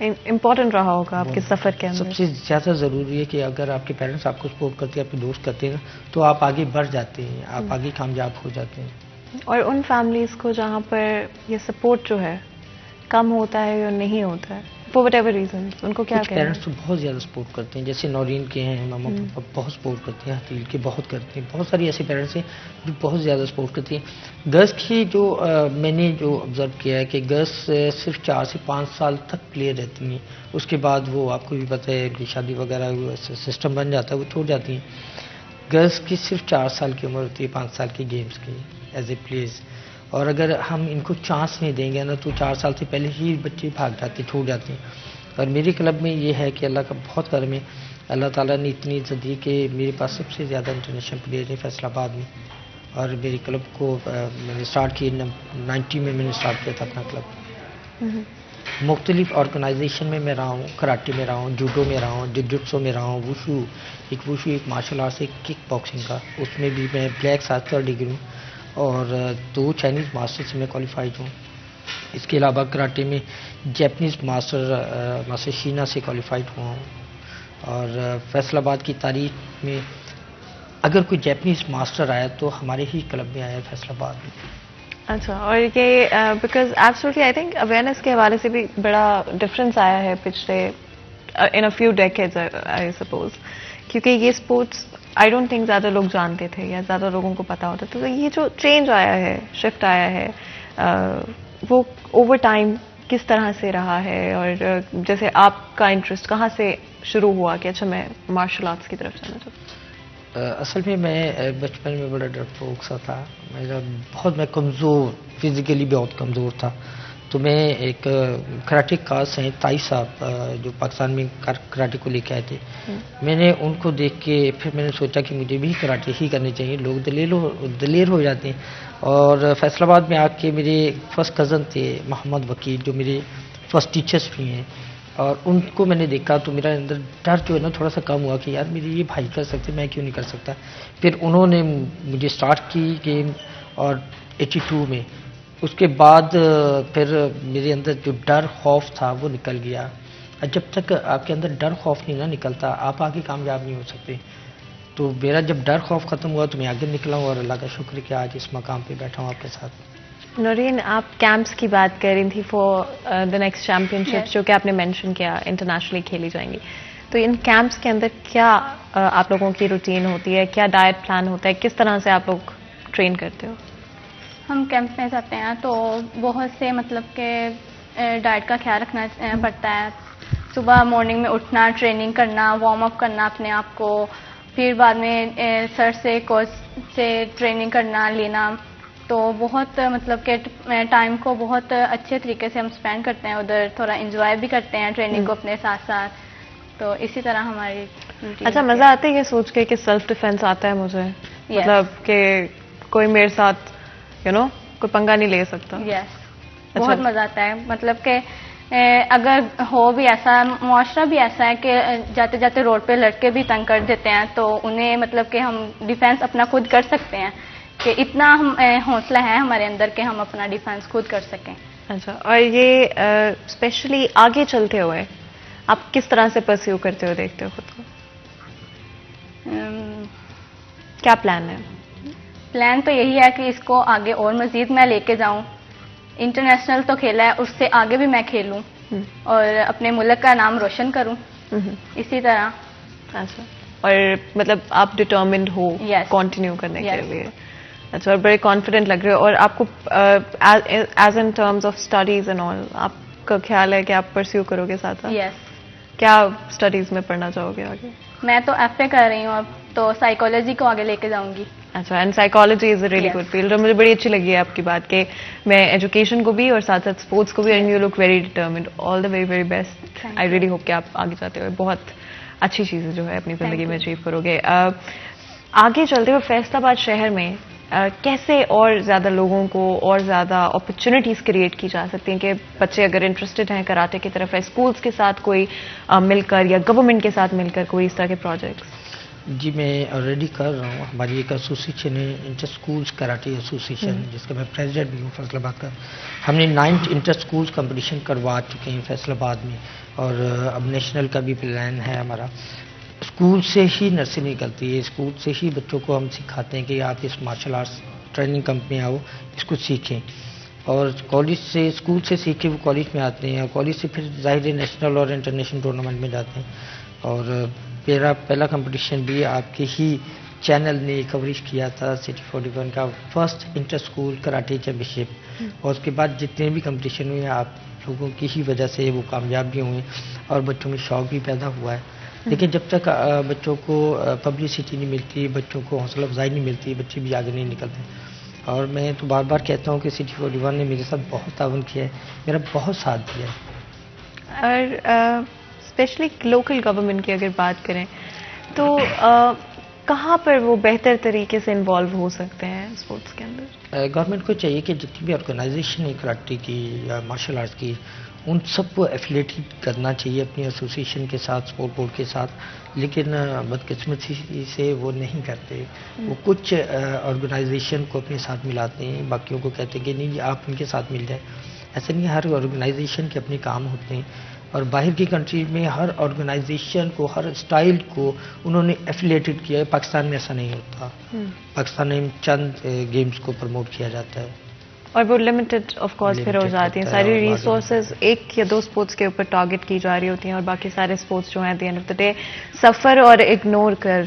امپورٹنٹ رہا ہوگا آپ کے سفر کے اندر؟ سب سے زیادہ ضروری ہے کہ اگر آپ کے پیرنٹس آپ کو سپورٹ کرتے ہیں، آپ کے دوست کرتے ہیں تو آپ آگے بڑھ جاتے ہیں، آپ آگے کامیاب ہو جاتے ہیں۔ اور ان فیملیز کو جہاں پر یہ سپورٹ جو ہے کم ہوتا ہے یا نہیں ہوتا ہے، فور وٹ ایور ریزن ان کو کیا کچھ کہیں گے؟ پیرنٹس تو بہت زیادہ سپورٹ کرتے ہیں، جیسے نورین کے ہیں ماما پاپا بہت سپورٹ کرتے ہیں، حتیل کے بہت کرتے ہیں، بہت ساری ایسے پیرنٹس ہیں جو بہت زیادہ سپورٹ کرتے ہیں۔ گرلس کی جو میں نے جو آبزرو کیا ہے کہ گرلس صرف 4 سے 5 سال تک پلیئر رہتی ہیں، اس کے بعد وہ آپ کو بھی پتہ ہے کہ شادی وغیرہ سسٹم بن جاتا ہے، وہ چھوڑ جاتی ہیں۔ گرلس کی صرف 4 سال کی عمر ہوتی ہے 5 سال کی گیمز کی ایز اے پلیئرز، اور اگر ہم ان کو چانس نہیں دیں گے نا تو 4 سال سے پہلے ہی بچے بھاگ جاتے، چھوڑ جاتے ہیں۔ اور میرے کلب میں یہ ہے کہ اللہ کا بہت کرم ہے، اللہ تعالیٰ نے اتنی عزت دی کہ میرے پاس سب سے زیادہ انٹرنیشنل پلیئر ہیں فیصل آباد میں، اور میرے کلب کو میں نے اسٹارٹ کی 90 میں نے اسٹارٹ کیا تھا اپنا کلب۔ مختلف آرگنائزیشن میں رہا ہوں، کراٹے میں رہا ہوں، جوڈو میں رہا ہوں، جوجوٹسو میں رہا ہوں، ووشو ایک مارشل آرٹس ہے کک باکسنگ کا، اس میں بھی میں بلیک 7 ڈگری ہوں، اور 2 چائنیز ماسٹر سے میں کوالیفائڈ ہوں۔ اس کے علاوہ کراٹے میں جیپنیز ماسٹر شینا سے کوالیفائڈ ہوا ہوں، اور فیصل آباد کی تاریخ میں اگر کوئی جیپنیز ماسٹر آیا تو ہمارے ہی کلب میں آیا فیصل آباد میں۔ اچھا، اور یہ because absolutely I think awareness کے حوالے سے بھی بڑا ڈفرینس آیا ہے پچھلے in a few decades I suppose, کیونکہ یہ اسپورٹس آئی ڈونٹ تھنک زیادہ لوگ جانتے تھے یا زیادہ لوگوں کو پتا ہوتا، تو یہ جو چینج آیا ہے، شفٹ آیا ہے، وہ اوور ٹائم کس طرح سے رہا ہے، اور جیسے آپ کا انٹرسٹ کہاں سے شروع ہوا کہ اچھا میں مارشل آرٹس کی طرف جانا چاہتا ہوں؟ اصل میں بچپن میں بڑا ڈرپوک سا تھا، میں کمزور، فزیکلی بہت کمزور تھا، تو میں ایک کراٹے کاس ہیں تائی صاحب جو پاکستان میں کراٹے کو لے کے آئے تھے، میں نے ان کو دیکھ کے پھر میں نے سوچا کہ مجھے بھی کراٹے ہی کرنے چاہیے، لوگ دلیر ہو جاتے ہیں۔ اور فیصل آباد میں آ کے میرے فرسٹ کزن تھے محمد وکیل جو میرے فرسٹ ٹیچرس بھی ہیں، اور ان کو میں نے دیکھا تو میرا اندر ڈر جو ہے نا تھوڑا سا کم ہوا کہ یار میرے یہ بھائی کر سکتے میں کیوں نہیں کر سکتا۔ پھر انہوں نے مجھے سٹارٹ کی گیم، اور 82 میں اس کے بعد پھر میرے اندر جو ڈر خوف تھا وہ نکل گیا، اور جب تک آپ کے اندر ڈر خوف نہیں نہ نکلتا آپ آگے کامیاب نہیں ہو سکتے۔ تو میرا جب ڈر خوف ختم ہوا تو میں آگے نکلا ہوں، اور اللہ کا شکر کہ آج اس مقام پہ بیٹھا ہوں آپ کے ساتھ۔ نورین، آپ کیمپس کی بات کر رہی تھی فار دا نیکسٹ چیمپئن شپ جو کہ آپ نے مینشن کیا انٹرنیشنلی کھیلی جائیں گی، تو ان کیمپس کے اندر کیا آپ لوگوں کی روٹین ہوتی ہے، کیا ڈائٹ پلان ہوتا ہے، کس طرح سے آپ لوگ ٹرین کرتے ہو؟ ہم کیمپ میں جاتے ہیں تو بہت سے مطلب کہ ڈائٹ کا خیال رکھنا پڑتا ہے، صبح مارننگ میں اٹھنا، ٹریننگ کرنا، وارم اپ کرنا اپنے آپ کو، پھر بعد میں سر سے کوچ سے ٹریننگ کرنا لینا، تو بہت مطلب کہ ٹائم کو بہت اچھے طریقے سے ہم اسپینڈ کرتے ہیں ادھر، تھوڑا انجوائے بھی کرتے ہیں ٹریننگ کو اپنے ساتھ ساتھ، تو اسی طرح ہماری routine اچھا، ہوتی ہے۔ مزہ آتا ہے یہ سوچ کے کہ سیلف ڈیفینس آتا ہے مجھے، مطلب کہ کوئی میرے ساتھ کوئی پنگا نہیں لے سکتا؟ یس، بہت مزہ آتا ہے، مطلب کہ اگر ہو بھی ایسا، معاشرہ بھی ایسا ہے کہ جاتے جاتے روڈ پہ لڑکے بھی تنگ کر دیتے ہیں، تو انہیں مطلب کہ ہم ڈیفینس اپنا خود کر سکتے ہیں، کہ اتنا ہم حوصلہ ہے ہمارے اندر کہ ہم اپنا ڈیفینس خود کر سکیں۔ اچھا، اور یہ اسپیشلی آگے چلتے ہوئے آپ کس طرح سے پرسیو کرتے ہو، دیکھتے ہو خود کو؟ کیا پلان ہے؟ پلان تو یہی ہے کہ اس کو آگے اور مزید میں لے کے جاؤں، انٹرنیشنل تو کھیلا ہے، اس سے آگے بھی میں کھیلوں اور اپنے ملک کا نام روشن کروں اسی طرح۔ اچھا، اور مطلب آپ ڈٹرمنڈ ہو Yes. کنٹینیو کرنے کے Yes. لیے؟ اچھا، اور بڑے کانفیڈنٹ لگ رہے ہو، اور آپ کو as in terms of studies and all آپ کا خیال ہے کہ آپ پرسیو کرو گے ساتھ ساتھ؟ یس، کیا اسٹڈیز میں پڑھنا چاہو گے آگے؟ میں تو ایف اے کر رہی ہوں اب، تو سائیکالوجی کو آگے لے کے جاؤں گی۔ اچھا، and psychology is a really Yes. Good field, اور مجھے بڑی اچھی لگی ہے آپ کی بات کہ میں ایجوکیشن کو بھی اور ساتھ ساتھ اسپورٹس کو بھی، and you look very determined, all the very very best. Thank I you. Really hope کہ آپ آگے جاتے ہوئے بہت اچھی چیزیں جو ہے اپنی زندگی میں اچیو کرو گے۔ آگے چلتے ہوئے فیصل آباد شہر میں کیسے اور زیادہ لوگوں کو اور زیادہ اپرچونیٹیز کریٹ کی جا سکتی ہیں کہ بچے اگر انٹرسٹڈ ہیں کراٹے کی طرف ہے، اسکولس کے ساتھ کوئی مل کر یا گورنمنٹ کے ساتھ مل کر کوئی اس طرح کے پروجیکٹس؟ جی میں آلریڈی کر رہا ہوں، ہماری ایک ایسوسیشن ہے انٹر اسکولس کراٹے ایسوسیشن، جس کا میں پریزیڈنٹ بھی ہوں فیصل آباد کا۔ ہم نے 9 انٹر اسکولس کمپٹیشن کروا چکے ہیں فیصل آباد میں، اور اب نیشنل کا بھی پلان ہے ہمارا۔ اسکول سے ہی نرسری نکلتی ہے، اسکول سے ہی بچوں کو ہم سکھاتے ہیں کہ آپ اس مارشل آرٹس ٹریننگ کمپ میں آؤ، اس کو سیکھیں۔ اور کالج سے اسکول سے سیکھ کے وہ کالج میں آتے ہیں اور کالج سے پھر ظاہر نیشنل اور انٹرنیشنل ٹورنامنٹ میں جاتے ہیں. اور میرا پہلا کمپٹیشن بھی آپ کے ہی چینل نے کوریج کیا تھا سٹی 41 کا first inter school karate championship. اور اس کے بعد جتنے بھی کمپٹیشن ہوئے آپ لوگوں کی ہی وجہ سے وہ کامیاب بھی ہوئے اور بچوں میں شوق بھی پیدا ہوا ہے. لیکن جب تک بچوں کو پبلسٹی نہیں ملتی, بچوں کو حوصلہ افزائی نہیں ملتی, بچے بھی آگے نہیں نکلتے. اور میں تو بار بار کہتا ہوں کہ سٹی 41 نے میرے ساتھ بہت تعاون کیا ہے, میرا بہت ساتھ دیا ہے. اور اسپیشلی لوکل گورنمنٹ کی اگر بات کریں تو کہاں پر وہ بہتر طریقے سے انوالو ہو سکتے ہیں اسپورٹس کے اندر؟ گورنمنٹ کو چاہیے کہ جتنی بھی آرگنائزیشن ہے کراٹے کی یا مارشل آرٹس کی, ان سب کو ایفیلیٹیٹ کرنا چاہیے اپنی ایسوسیشن کے ساتھ, اسپورٹ بورڈ کے ساتھ. لیکن بدقسمتی سے وہ نہیں کرتے. وہ کچھ آرگنائزیشن کو اپنے ساتھ ملاتے ہیں, باقیوں کو کہتے ہیں کہ نہیں آپ ان کے ساتھ مل جائیں. ایسا نہیں, ہر آرگنائزیشن کے اپنے کام ہوتے ہیں. اور باہر کی کنٹری میں ہر آرگنائزیشن کو, ہر اسٹائل کو انہوں نے ایفیلیٹڈ کیا ہے. پاکستان میں ایسا نہیں ہوتا. پاکستان میں چند گیمز کو پروموٹ کیا جاتا ہے اور وہ لمیٹڈ آف کورس پھر ہو جاتی ہیں. ساری ریسورسز ایک یا دو اسپورٹس کے اوپر ٹارگٹ کی جا رہی ہوتی ہیں اور باقی سارے اسپورٹس جو ہیں at the end of the day سفر اور اگنور کر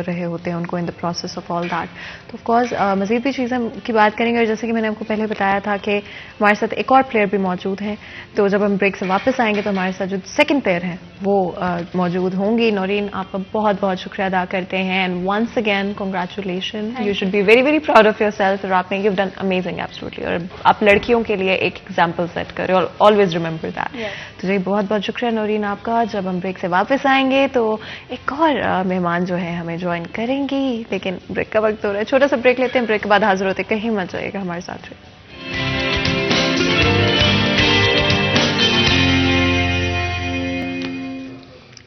رہے ہوتے ہیں ان کو in the process of all that. تو آف کورس مزید بھی چیزیں کی بات کریں گے. اور جیسے کہ میں نے آپ کو پہلے بتایا تھا کہ ہمارے ساتھ ایک اور پلیئر بھی موجود ہیں, تو جب ہم بریک سے واپس آئیں گے تو ہمارے ساتھ جو سیکنڈ پلیئر ہیں وہ موجود ہوں گی. نورین, آپ کا بہت بہت شکریہ ادا کرتے ہیں and once again congratulation. You should be very very proud of yourself. اور آپ نے یو ڈن امیزنگ ایبسولوٹلی. اور آپ لڑکیوں کے لیے ایک ایگزامپل سیٹ کریں اور آلویز ریمبر دیٹ. تو جی بہت بہت شکریہ نورین آپ کا. جب ہم بریک سے واپس آئیں گے تو ایک اور مہمان جو ہے ہمیں جوائن کریں گی, لیکن بریک کا وقت ہو رہا ہے. چھوٹا سا بریک لیتے ہیں, بریک کے بعد حاضر ہوتے. کہیں مت جائے گا, ہمارے ساتھ رہے.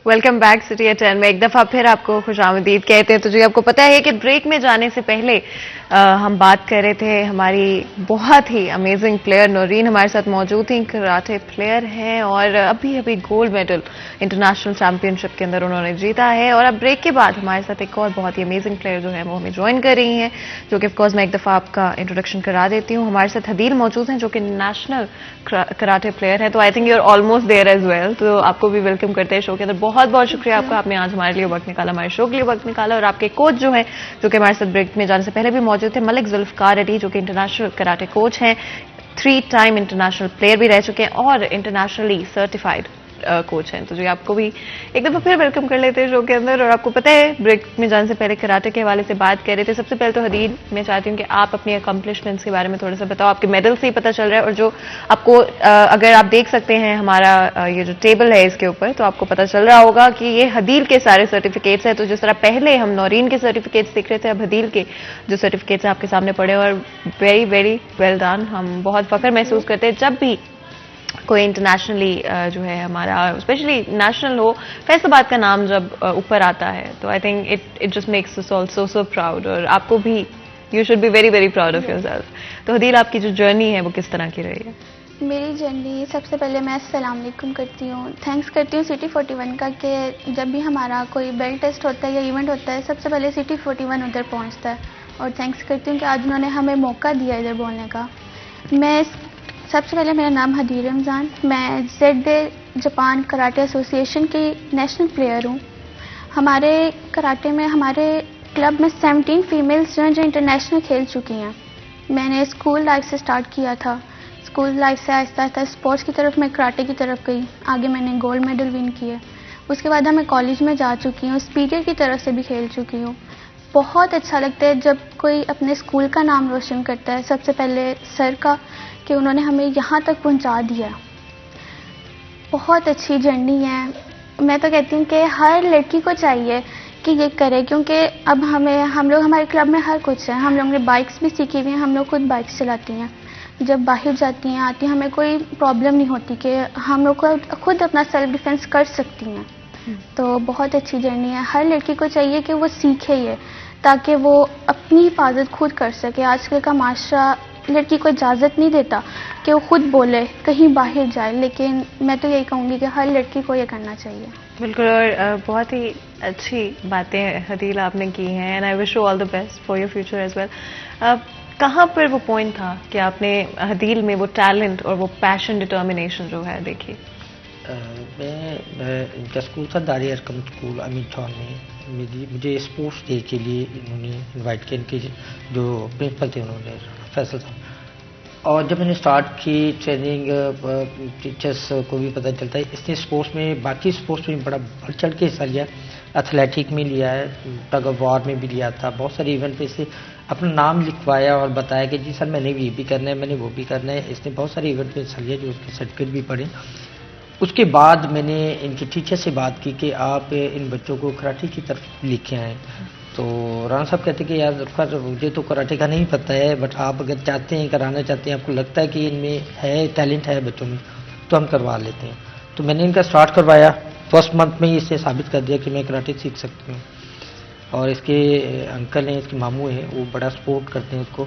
ویلکم بیک سٹی ایٹ 10 میں ایک دفعہ پھر آپ کو خوش آمدید کہتے ہیں. تو جی آپ کو پتہ ہے کہ بریک میں جانے سے پہلے ہم بات کر رہے تھے ہماری بہت ہی امیزنگ پلیئر نورین ہمارے ساتھ موجود تھیں. کراٹے پلیئر ہیں اور ابھی گولڈ میڈل انٹرنیشنل چیمپئن شپ کے اندر انہوں نے جیتا ہے. اور اب بریک کے بعد ہمارے ساتھ ایک اور بہت ہی امیزنگ پلیئر جو ہے وہ ہمیں جوائن کر رہی ہیں, جو کہ آف کورس میں ایک دفعہ آپ کا انٹروڈکشن کرا دیتی ہوں. ہمارے ساتھ حدیل موجود ہیں جو کہ نیشنل کراٹے پلیئر ہیں. تو I think you are almost there as well. تو آپ کو بھی ویلکم کرتے ہیں شو کے اندر. بہت بہت شکریہ آپ کا, آپ نے آج ہمارے لیے وقت نکالا, ہمارے شو کے لیے وقت نکالا. اور آپ کے کوچ جو ہیں جو کہ ہمارے ساتھ بریک میں جانے سے پہلے بھی موجود تھے, ملک ذوالفقار علی, جو کہ انٹرنیشنل کراٹے کوچ ہیں, 3 ٹائم انٹرنیشنل پلیئر بھی رہ چکے ہیں اور انٹرنیشنلی سرٹیفائڈ کوچ ہیں. تو جی آپ کو بھی ایک دفعہ پھر ویلکم کر لیتے ہیں شو کے اندر. اور آپ کو پتہ ہے بریک میں جانے سے پہلے کراٹے کے حوالے سے بات کر رہے تھے. سب سے پہلے تو حدید میں چاہتی ہوں کہ آپ اپنی اکمپلشمنٹس کے بارے میں تھوڑا سا بتاؤ. آپ کے میڈل سے ہی پتہ چل رہا ہے, اور جو آپ کو اگر آپ دیکھ سکتے ہیں ہمارا یہ جو ٹیبل ہے اس کے اوپر, تو آپ کو پتہ چل رہا ہوگا کہ یہ حدیل کے سارے سرٹیفکیٹس ہیں. تو جس طرح پہلے ہم نورین کے سرٹیفکیٹس دیکھ رہے تھے, اب حدیل کے جو سرٹیفکیٹس ہیں آپ کے سامنے پڑے, اور ویری ویری ویل ڈن. ہم بہت فخر محسوس کرتے ہیں جب بھی کوئی انٹرنیشنلی جو ہے ہمارا, اسپیشلی نیشنل ہو, فیصل آباد کا نام جب اوپر آتا ہے تو I think it just makes us also so proud. اور آپ کو بھی you should be very very proud of yourself. تو حدیل, آپ کی جو جرنی ہے وہ کس طرح کی رہی ہے؟ میری جرنی, سب سے پہلے میں السلام علیکم کرتی ہوں, تھینکس کرتی ہوں سٹی 41 کا کہ جب بھی ہمارا کوئی بیلٹ ٹیسٹ ہوتا ہے یا ایونٹ ہوتا ہے سب سے پہلے سٹی 41 ادھر پہنچتا ہے. اور تھینکس کرتی ہوں کہ آج انہوں نے ہمیں موقع دیا ادھر بولنے کا. میں سب سے پہلے, میرا نام حدیل رمضان, میں زیڈ جاپان کراٹے ایسوسی ایشن کی نیشنل پلیئر ہوں. ہمارے کراٹے میں ہمارے کلب میں 17 فیمیلز جو ہیں جو انٹرنیشنل کھیل چکی ہیں. میں نے اسکول لائف سے سٹارٹ کیا تھا. اسکول لائف سے آہستہ آہستہ اسپورٹس کی طرف میں کراٹے کی طرف گئی. آگے میں نے گولڈ میڈل ون کیے. اس کے بعد میں کالج میں جا چکی ہوں, اسپیکر کی طرف سے بھی کھیل چکی ہوں. بہت اچھا لگتا ہے جب کوئی اپنے اسکول کا نام روشن کرتا ہے. سب سے پہلے سر کا کہ انہوں نے ہمیں یہاں تک پہنچا دیا. بہت اچھی جرنی ہے. میں تو کہتی ہوں کہ ہر لڑکی کو چاہیے کہ یہ کرے, کیونکہ اب ہم لوگ ہمارے کلب میں ہر کچھ ہے. ہم لوگوں نے بائکس بھی سیکھی ہوئی ہیں, ہم لوگ خود بائکس چلاتی ہیں. جب باہر جاتی ہیں آتی ہیں ہمیں کوئی پرابلم نہیں ہوتی کہ ہم لوگ خود اپنا سیلف ڈیفینس کر سکتی ہیں. تو بہت اچھی جرنی ہے. ہر لڑکی کو چاہیے کہ وہ سیکھے یہ, تاکہ وہ اپنی حفاظت خود کر سکے. آج کل کا معاشرہ لڑکی کو اجازت نہیں دیتا کہ وہ خود بولے کہیں باہر جائے, لیکن میں تو یہی کہوں گی کہ ہر لڑکی کو یہ کرنا چاہیے. بالکل, اور بہت ہی اچھی باتیں حدیل آپ نے کی ہیں, and I wish you all the best for your future as well. کہاں پر وہ پوائنٹ تھا کہ آپ نے حدیل میں وہ ٹیلنٹ اور وہ پیشن ڈٹرمنیشن جو ہے دیکھی؟ میں ان کا اسکول تھا دار ارقم اسکول امین چوک میں، مجھے اسپورٹس ڈے کے لیے انہوں نے انوائٹ کیا، ان کے جو پرنسپل تھے انہوں نے فیصل صاحب، اور جب میں نے اسٹارٹ کی ٹریننگ ٹیچرس کو بھی پتہ چلتا ہے اس نے اسپورٹس میں باقی اسپورٹس میں بڑا بڑھ چڑھ کے حصہ لیا، ایتھلیٹک میں لیا ہے، ٹگ آف وار میں بھی لیا تھا، بہت سارے ایونٹ پہ سے اپنا نام لکھوایا اور بتایا کہ جی سر میں نے یہ بھی کرنا ہے، میں نے وہ بھی کرنا ہے، اس نے بہت سارے ایونٹ پہ حصہ لیا جو اس کے سرٹیفکیٹ بھی پڑے۔ اس کے بعد میں نے ان کے ٹیچر سے بات کی کہ آپ ان بچوں کو کراٹے کی طرف لے کے آئیں، تو رانا صاحب کہتے کہ یار مجھے تو کراٹے کا نہیں پتہ ہے، بٹ آپ اگر چاہتے ہیں کرانا چاہتے ہیں، آپ کو لگتا ہے کہ ان میں ہے ٹیلنٹ ہے بچوں میں، تو ہم کروا لیتے ہیں۔ تو میں نے ان کا اسٹارٹ کروایا، فرسٹ منتھ میں ہی اسے ثابت کر دیا کہ میں کراٹے سیکھ سکتی ہوں، اور اس کے انکل ہیں، اس کے ماموں ہیں، وہ بڑا سپورٹ کرتے ہیں اس کو۔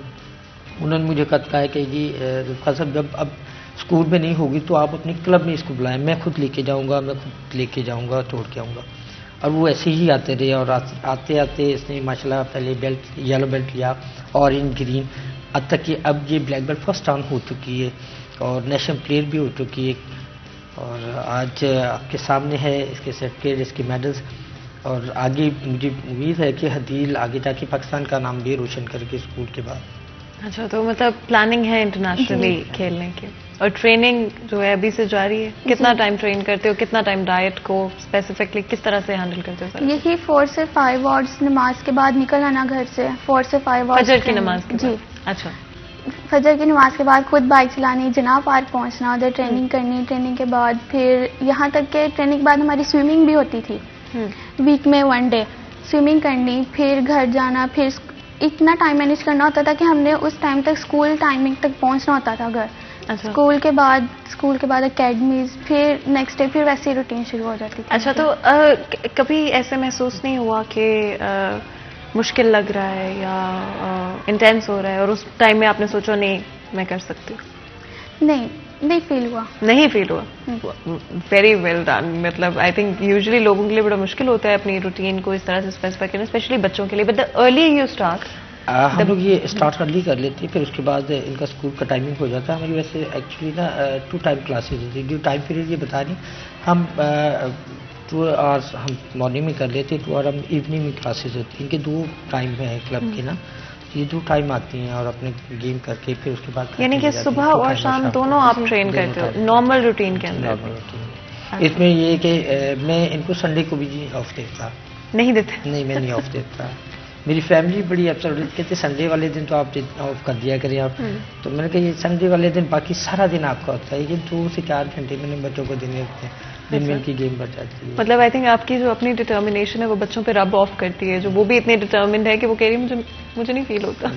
انہوں نے مجھے کہا ہے کہ جی ذوالفقار صاحب جب اب اسکول میں نہیں ہوگی تو آپ اپنے کلب میں اس کو بلائیں، میں خود لے کے جاؤں گا، میں خود لے کے جاؤں گا، چھوڑ کے آؤں گا۔ اور وہ ایسے ہی آتے رہے، اور آتے آتے اس نے ماشاءاللہ پہلے بیلٹ یلو بیلٹ لیا، اورنج گرین، اب تک کہ اب یہ بلیک بیلٹ فرسٹ ٹرم ہو چکی ہے اور نیشنل پلیئر بھی ہو چکی ہے، اور آج آپ کے سامنے ہے اس کے سرٹیفکیٹ، اس کے میڈلز، اور آگے مجھے امید ہے کہ حدیل آگے جا کے پاکستان کا نام بھی روشن کر کے اسکول کے بعد۔ اچھا، تو مطلب پلاننگ ہے انٹرنیشنلی کھیلنے کی، اور ٹریننگ جو ہے ابھی سے جاری ہے؟ کتنا ٹائم ٹرین کرتے ہو، کتنا ٹائم ڈائٹ کو اسپیسیفکلی کس طرح سے ہینڈل کرتے ہو؟ یہی 4 سے 5 آورس نماز کے بعد نکل آنا گھر سے، 4 سے 5 آورس فجر کی نماز کے جی، بعد؟ اچھا، فجر کی نماز کے بعد خود بائک چلانی، جناح پارک پہنچنا، ادھر ٹریننگ کرنی، ٹریننگ کے بعد پھر یہاں تک کہ ٹریننگ کے بعد ہماری سوئمنگ بھی ہوتی تھی، ویک میں 1 ڈے سوئمنگ کرنی، پھر گھر جانا، پھر اتنا ٹائم مینیج کرنا ہوتا تھا کہ ہم نے اس ٹائم تک اسکول ٹائمنگ تک پہنچنا ہوتا تھا گھر۔ اسکول کے بعد اکیڈمیز، پھر نیکسٹ ڈے پھر ویسے روٹین شروع ہو جاتی تھی۔ اچھا، تو کبھی ایسے محسوس نہیں ہوا کہ مشکل لگ رہا ہے یا انٹینس ہو رہا ہے اور اس ٹائم میں آپ نے سوچا نہیں میں کر سکتی ہوں؟ نہیں فیل ہوا۔ نہیں فیل ہوا؟ Very well done. مطلب آئی تھنک یوزلی لوگوں کے لیے بڑا مشکل ہوتا ہے اپنی روٹین کو اس طرح سے اسپیسیفائی کرنا، اسپیشلی بچوں کے لیے، بٹ ارلی یو اسٹارٹ۔ ہم لوگ یہ اسٹارٹ ارلی کر لیتے ہیں، پھر اس کے بعد ان کا اسکول کا ٹائمنگ ہو جاتا ہے۔ ہماری ویسے ایکچولی نا 2 ٹائم کلاسز ہوتی ہیں، جو ٹائم پیریڈ یہ بتا رہی ہم 2 آورس ہم مارننگ میں کر لیتے ہیں، 2 آور ہم ایوننگ میں کلاسز ہوتی ہیں۔ ان کے 2 ٹائم ہیں کلب کے نا، یہ 2 ٹائم آتی ہیں اور اپنے گیم کر کے پھر اس کے بعد یعنی کہ صبح اور شام دونوں آپ ٹرین کرتے ہو نارمل روٹین کے اندر؟ اس میں یہ کہ میں ان کو سنڈے کو بھی آف دیتا نہیں دیتے؟ نہیں، میں نہیں آف دیتا۔ میری فیملی بڑی اپسٹ کہتے سنڈے والے دن تو آپ آف کر دیا کریں آپ، تو میں نے کہا یہ سنڈے والے دن باقی سارا دن آپ کا ہوتا ہے، یہ 2 سے 4 گھنٹے میں نے بچوں کو دینے ہوتے ہیں، دن میں ان کی گیم بڑھ جاتی ہے۔ مطلب آئی تھنک آپ کی جو اپنی ڈٹرمنیشن ہے وہ بچوں پہ رب آف کرتی ہے، جو وہ بھی اتنی ڈٹرمنڈ ہے کہ وہ کہہ رہی مجھے نہیں فیل ہوتا،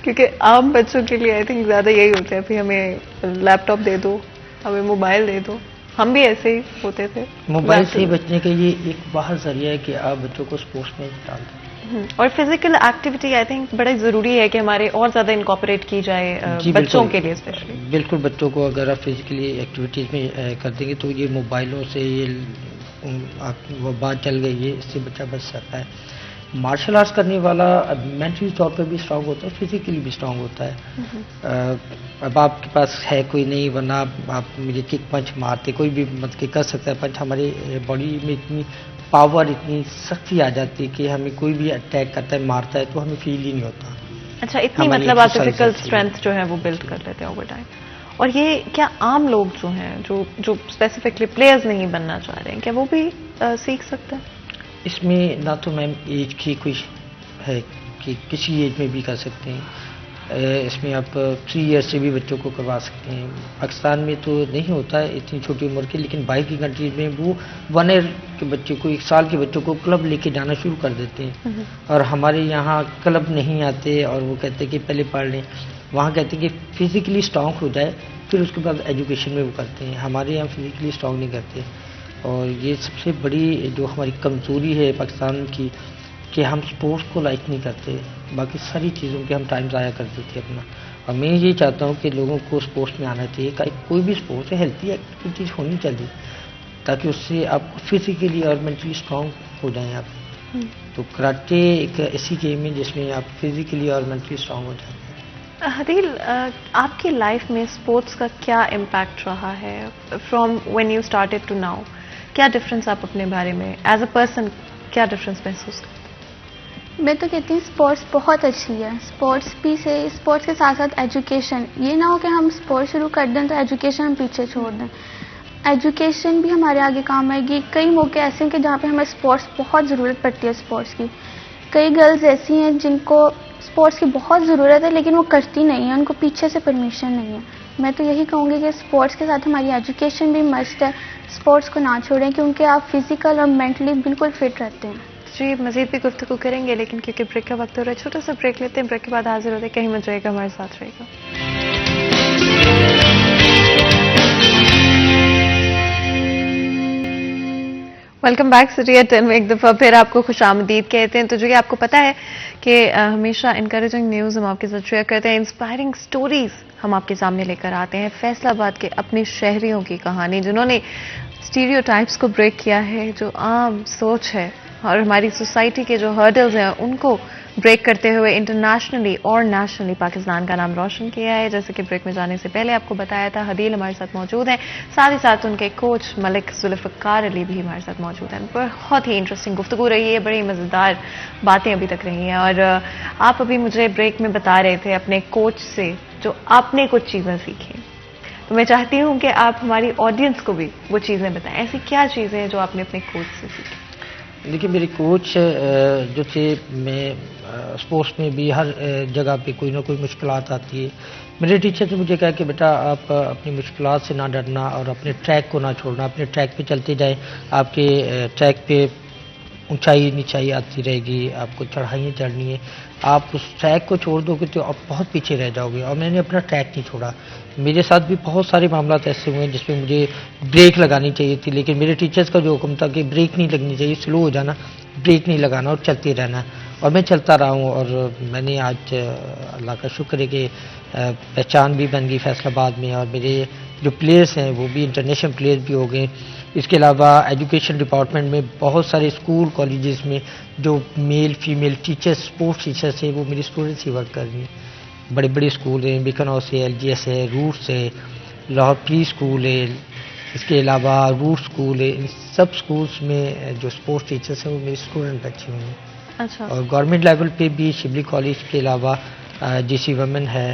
کیونکہ عام بچوں کے لیے آئی تھنک زیادہ یہی ہوتا ہے پھر ہمیں لیپ ٹاپ دے دو، ہمیں موبائل دے دو، ہم بھی ایسے ہی ہوتے تھے۔ موبائل سے بچنے کا یہ ایک باہر ذریعہ ہے کہ آپ بچوں کو اسپورٹس میں ڈال دیں، اور فزیکل ایکٹیویٹی آئی تھنک بڑا ضروری ہے کہ ہمارے اور زیادہ انکارپوریٹ کی جائے بچوں کے لیے اسپیشلی۔ بالکل، بچوں کو اگر آپ فزیکلی ایکٹیویٹیز میں کر دیں گے تو یہ موبائلوں سے یہ وہ بات چل گئی ہے، اس سے بچہ بچ سکتا ہے۔ مارشل آرٹس کرنے والا مینٹلی طور پہ بھی اسٹرانگ ہوتا ہے، فزیکلی بھی اسٹرانگ ہوتا ہے۔ اب آپ کے پاس ہے کوئی نہیں، ورنہ آپ مجھے کک پنچ مارتے، کوئی بھی مت کے کر سکتا ہے پنچ، ہمارے باڈی میں اتنی پاور، اتنی سختی آ جاتی ہے کہ ہمیں کوئی بھی اٹیک کرتا ہے، مارتا ہے تو ہمیں فیل ہی نہیں ہوتا۔ اچھا، اتنی مطلب آپ فزیکل اسٹرینتھ جو ہے وہ بلڈ کر لیتے ہیں اوور ٹائم۔ اور یہ کیا عام لوگ جو ہیں جو اسپیسیفکلی پلیئرز نہیں بننا چاہ رہے ہیں، کیا وہ بھی سیکھ سکتے ہیں؟ اس میں نہ تو میم ایج کی کوئی ہے کہ کسی ایج میں بھی کر سکتے ہیں، اس میں آپ 3 ایئر سے بھی بچوں کو کروا سکتے ہیں۔ پاکستان میں تو نہیں ہوتا ہے اتنی چھوٹی عمر کے، لیکن باہر کی کنٹریز میں وہ 1 ایئر کے بچے کو، 1 سال کے بچوں کو کلب لے کے جانا شروع کر دیتے ہیں، اور ہمارے یہاں کلب نہیں آتے، اور وہ کہتے ہیں کہ پہلے پڑھ لیں، وہاں کہتے ہیں کہ فزیکلی اسٹرانگ ہو جائے پھر اس کے بعد ایجوکیشن میں وہ کرتے ہیں، ہمارے یہاں فزیکلی اسٹرانگ نہیں کرتے۔ اور یہ سب سے بڑی جو ہماری کمزوری ہے پاکستان کی کہ ہم سپورٹس کو لائک نہیں کرتے، باقی ساری چیزوں کے ہم ٹائم ضائع کر دیتے اپنا۔ اور میں یہ چاہتا ہوں کہ لوگوں کو سپورٹس میں آنا چاہیے، کوئی بھی سپورٹس ہے ہیلتھی ایکٹیویٹیز ہونی چاہیے تاکہ اس سے آپ فزیکلی اور مینٹلی اسٹرانگ ہو جائیں آپ۔ تو کراٹے ایک ایسی گیم ہے جس میں آپ فزیکلی اور مینٹلی اسٹرانگ ہو جاتے ہیں. حدیل، آپ کی لائف میں اسپورٹس کا کیا امپیکٹ رہا ہے from when you started to now? کیا ڈفرینس آپ اپنے بارے میں ایز اے پرسن کیا ڈفرینس محسوس کرتے ہیں؟ میں تو کہتی ہوں اسپورٹس بہت اچھی ہے. اسپورٹس کے ساتھ ساتھ ایجوکیشن، یہ نہ ہو کہ ہم اسپورٹس شروع کر دیں تو ایجوکیشن ہم پیچھے چھوڑ دیں. ایجوکیشن بھی ہمارے آگے کام آئے گی. کئی موقع ایسے ہیں کہ جہاں پہ ہمیں اسپورٹس بہت ضرورت پڑتی ہے. اسپورٹس کی کئی گرلز ایسی ہیں جن کو اسپورٹس کی بہت ضرورت ہے لیکن وہ کرتی نہیں ہیں، ان کو پیچھے سے پرمیشن نہیں ہے. میں تو یہی کہوں گی کہ اسپورٹس کے ساتھ ہماری ایجوکیشن بھی مسٹ ہے. اسپورٹس کو نہ چھوڑیں کیونکہ آپ فزیکل اور مینٹلی بالکل فٹ رہتے ہیں. جی، مزید بھی گفتگو کریں گے لیکن کیونکہ بریک کا وقت ہو رہا ہے چھوٹا سا بریک لیتے ہیں. بریک کے بعد حاضر ہوتے ہیں. کہیں مت جائے گا، ہمارے ساتھ رہے گا. Welcome back. سٹی ایٹ 10 میں ایک دفعہ پھر آپ کو خوش آمدید کہتے ہیں. تو جو کہ آپ کو پتا ہے کہ ہمیشہ انکریجنگ نیوز ہم آپ کے ساتھ شیئر کرتے ہیں، انسپائرنگ سٹوریز ہم آپ کے سامنے لے کر آتے ہیں. فیصل آباد کے اپنے شہریوں کی کہانی جنہوں نے اسٹیریو ٹائپس کو بریک کیا ہے، جو عام سوچ ہے اور ہماری سوسائٹی کے جو ہرڈلز ہیں ان کو بریک کرتے ہوئے انٹرنیشنلی اور نیشنلی پاکستان کا نام روشن کیا ہے. جیسے کہ بریک میں جانے سے پہلے آپ کو بتایا تھا، حدیل ہمارے ساتھ موجود ہیں، ساتھ ہی ساتھ ان کے کوچ ملک ذوالفقار علی بھی ہمارے ساتھ موجود ہیں. بہت ہی انٹرسٹنگ گفتگو رہی ہے، بڑی مزیدار باتیں ابھی تک رہی ہیں. اور آپ ابھی مجھے بریک میں بتا رہے تھے اپنے کوچ سے جو آپ نے کچھ چیزیں سیکھیں، تو میں چاہتی ہوں کہ آپ ہماری آڈینس کو بھی وہ چیزیں بتائیں. ایسی کیا چیزیں ہیں جو آپ نے اپنے کوچ سے سیکھی؟ دیکھیے، میرے کوچ جو تھے، میں اسپورٹس میں بھی ہر جگہ پہ کوئی نہ کوئی مشکلات آتی ہے. میرے ٹیچر نے مجھے کہا کہ بیٹا آپ اپنی مشکلات سے نہ ڈرنا اور اپنے ٹریک کو نہ چھوڑنا، اپنے ٹریک پہ چلتے جائیں. آپ کے ٹریک پہ اونچائی نیچائی آتی رہے گی، آپ کو چڑھائیاں چڑھنی ہے. آپ اس ٹریک کو چھوڑ دو گے تو آپ بہت پیچھے رہ جاؤ گے. اور میں نے اپنا ٹریک نہیں چھوڑا. میرے ساتھ بھی بہت سارے معاملات ایسے ہوئے ہیں جس میں مجھے بریک لگانی چاہیے تھی، لیکن میرے ٹیچرز کا جو حکم تھا کہ بریک نہیں لگنی چاہیے، سلو ہو جانا، بریک نہیں لگانا اور چلتے رہنا. اور میں چلتا رہا ہوں اور میں نے آج اللہ کا شکر ہے کہ پہچان بھی بن گئی فیصل آباد میں، اور میرے جو پلیئرس ہیں وہ بھی انٹرنیشنل پلیئر بھی ہو گئے. اس کے علاوہ ایجوکیشن ڈپارٹمنٹ میں بہت سارے اسکول کالجز میں جو male female teachers sports teachers ہیں وہ میری اسٹوڈنٹس ہی ورک کر رہی ہیں. بڑے بڑے اسکول ہیں، بیکنوس ہے، LGS ہے، روٹس ہے، لاہور پری اسکول ہے، اس کے علاوہ روٹ اسکول ہے. ان سب اسکولس میں جو اسپورٹس ٹیچرس ہیں وہ میری اسٹوڈنٹ بچے ہوئے ہیں. اچھا. اور گورنمنٹ لیول پہ بھی شبلی کالج کے علاوہ GC ویمن ہے،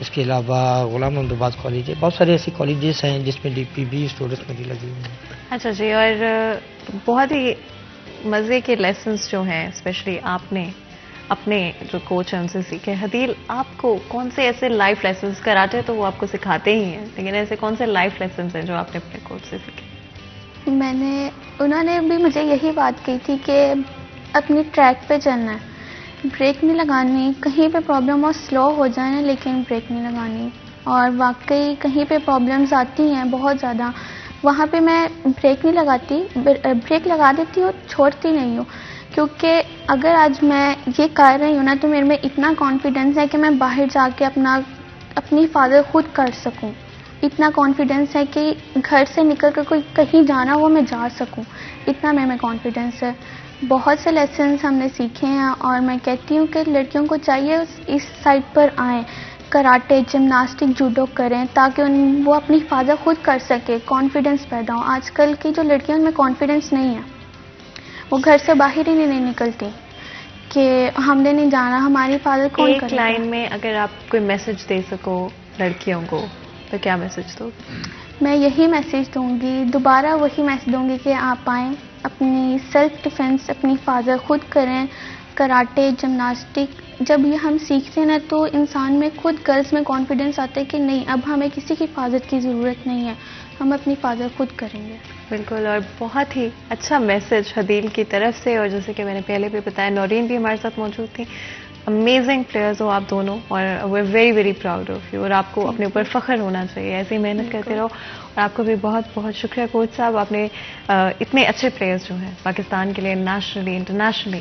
اس کے علاوہ غلام محمد آباد کالج ہے. بہت سارے ایسے کالجز ہیں جس میں DPB اسٹوڈنٹس میری لگی ہوئی ہیں. اچھا جی. اور بہت ہی مزے کے لیسنس جو ہیں اسپیشلی آپ نے اپنے جو کوچ ہیں ان سے سیکھے. حدیل، آپ کو کون سے ایسے لائف لیسنس، کراٹے تو وہ آپ کو سکھاتے ہی ہیں، لیکن ایسے کون سے لائف لیسنس ہیں جو آپ نے اپنے کوچ سے سیکھے؟ انہوں نے بھی مجھے یہی بات کہی تھی کہ اپنی ٹریک پہ چلنا ہے، بریک نہیں لگانی. کہیں پہ پرابلم ہو سلو ہو جائیں لیکن بریک نہیں لگانی. اور واقعی کہیں پہ پرابلمز آتی ہیں بہت زیادہ، وہاں پہ میں بریک نہیں لگاتی، بریک لگا دیتی ہوں، چھوڑتی نہیں ہوں. کیونکہ اگر آج میں یہ کر رہی ہوں نا تو میرے میں اتنا کانفیڈنس ہے کہ میں باہر جا کے اپنی حفاظت خود کر سکوں. اتنا کانفیڈنس ہے کہ گھر سے نکل کر کوئی کہیں جانا ہو میں جا سکوں، اتنا میں کانفیڈنس ہے. بہت سے لیسنس ہم نے سیکھے ہیں اور میں کہتی ہوں کہ لڑکیوں کو چاہیے اس سائٹ پر آئیں، کراٹے، جمناسٹک، جوڈو کریں تاکہ وہ اپنی حفاظت خود کر سکے، کانفیڈنس پیدا ہو. آج کل کی جو لڑکیوں میں کانفیڈنس نہیں ہے، وہ گھر سے باہر ہی نہیں نکلتی کہ ہم نے نہیں جانا، ہماری حفاظت کون کرے گا. ایک لائن میں اگر آپ کوئی میسج دے سکو لڑکیوں کو تو کیا میسج دو؟ میں یہی میسج دوں گی، دوبارہ وہی میسج دوں گی کہ آپ آئیں، اپنی سیلف ڈیفینس، اپنی حفاظت خود کریں. کراٹے، جمناسٹک جب یہ ہم سیکھتے ہیں نا تو انسان میں خود گرلز میں کانفیڈنس آتا ہے کہ نہیں، اب ہمیں کسی کی حفاظت کی ضرورت نہیں ہے، ہم اپنی حفاظت خود کریں گے. بالکل. اور بہت ہی اچھا میسج حدیل کی طرف سے. اور جیسے کہ میں نے پہلے بھی بتایا، نورین بھی ہمارے ساتھ موجود تھی. امیزنگ پلیئرز ہو آپ دونوں، اور we are very very proud of you. اور آپ کو اپنے اوپر فخر ہونا چاہیے، ایسے ہی محنت کرتے رہو. اور آپ کو بھی بہت بہت شکریہ کوچ صاحب، آپ نے اتنے اچھے پلیئرز جو ہیں پاکستان کے لیے نیشنلی انٹرنیشنلی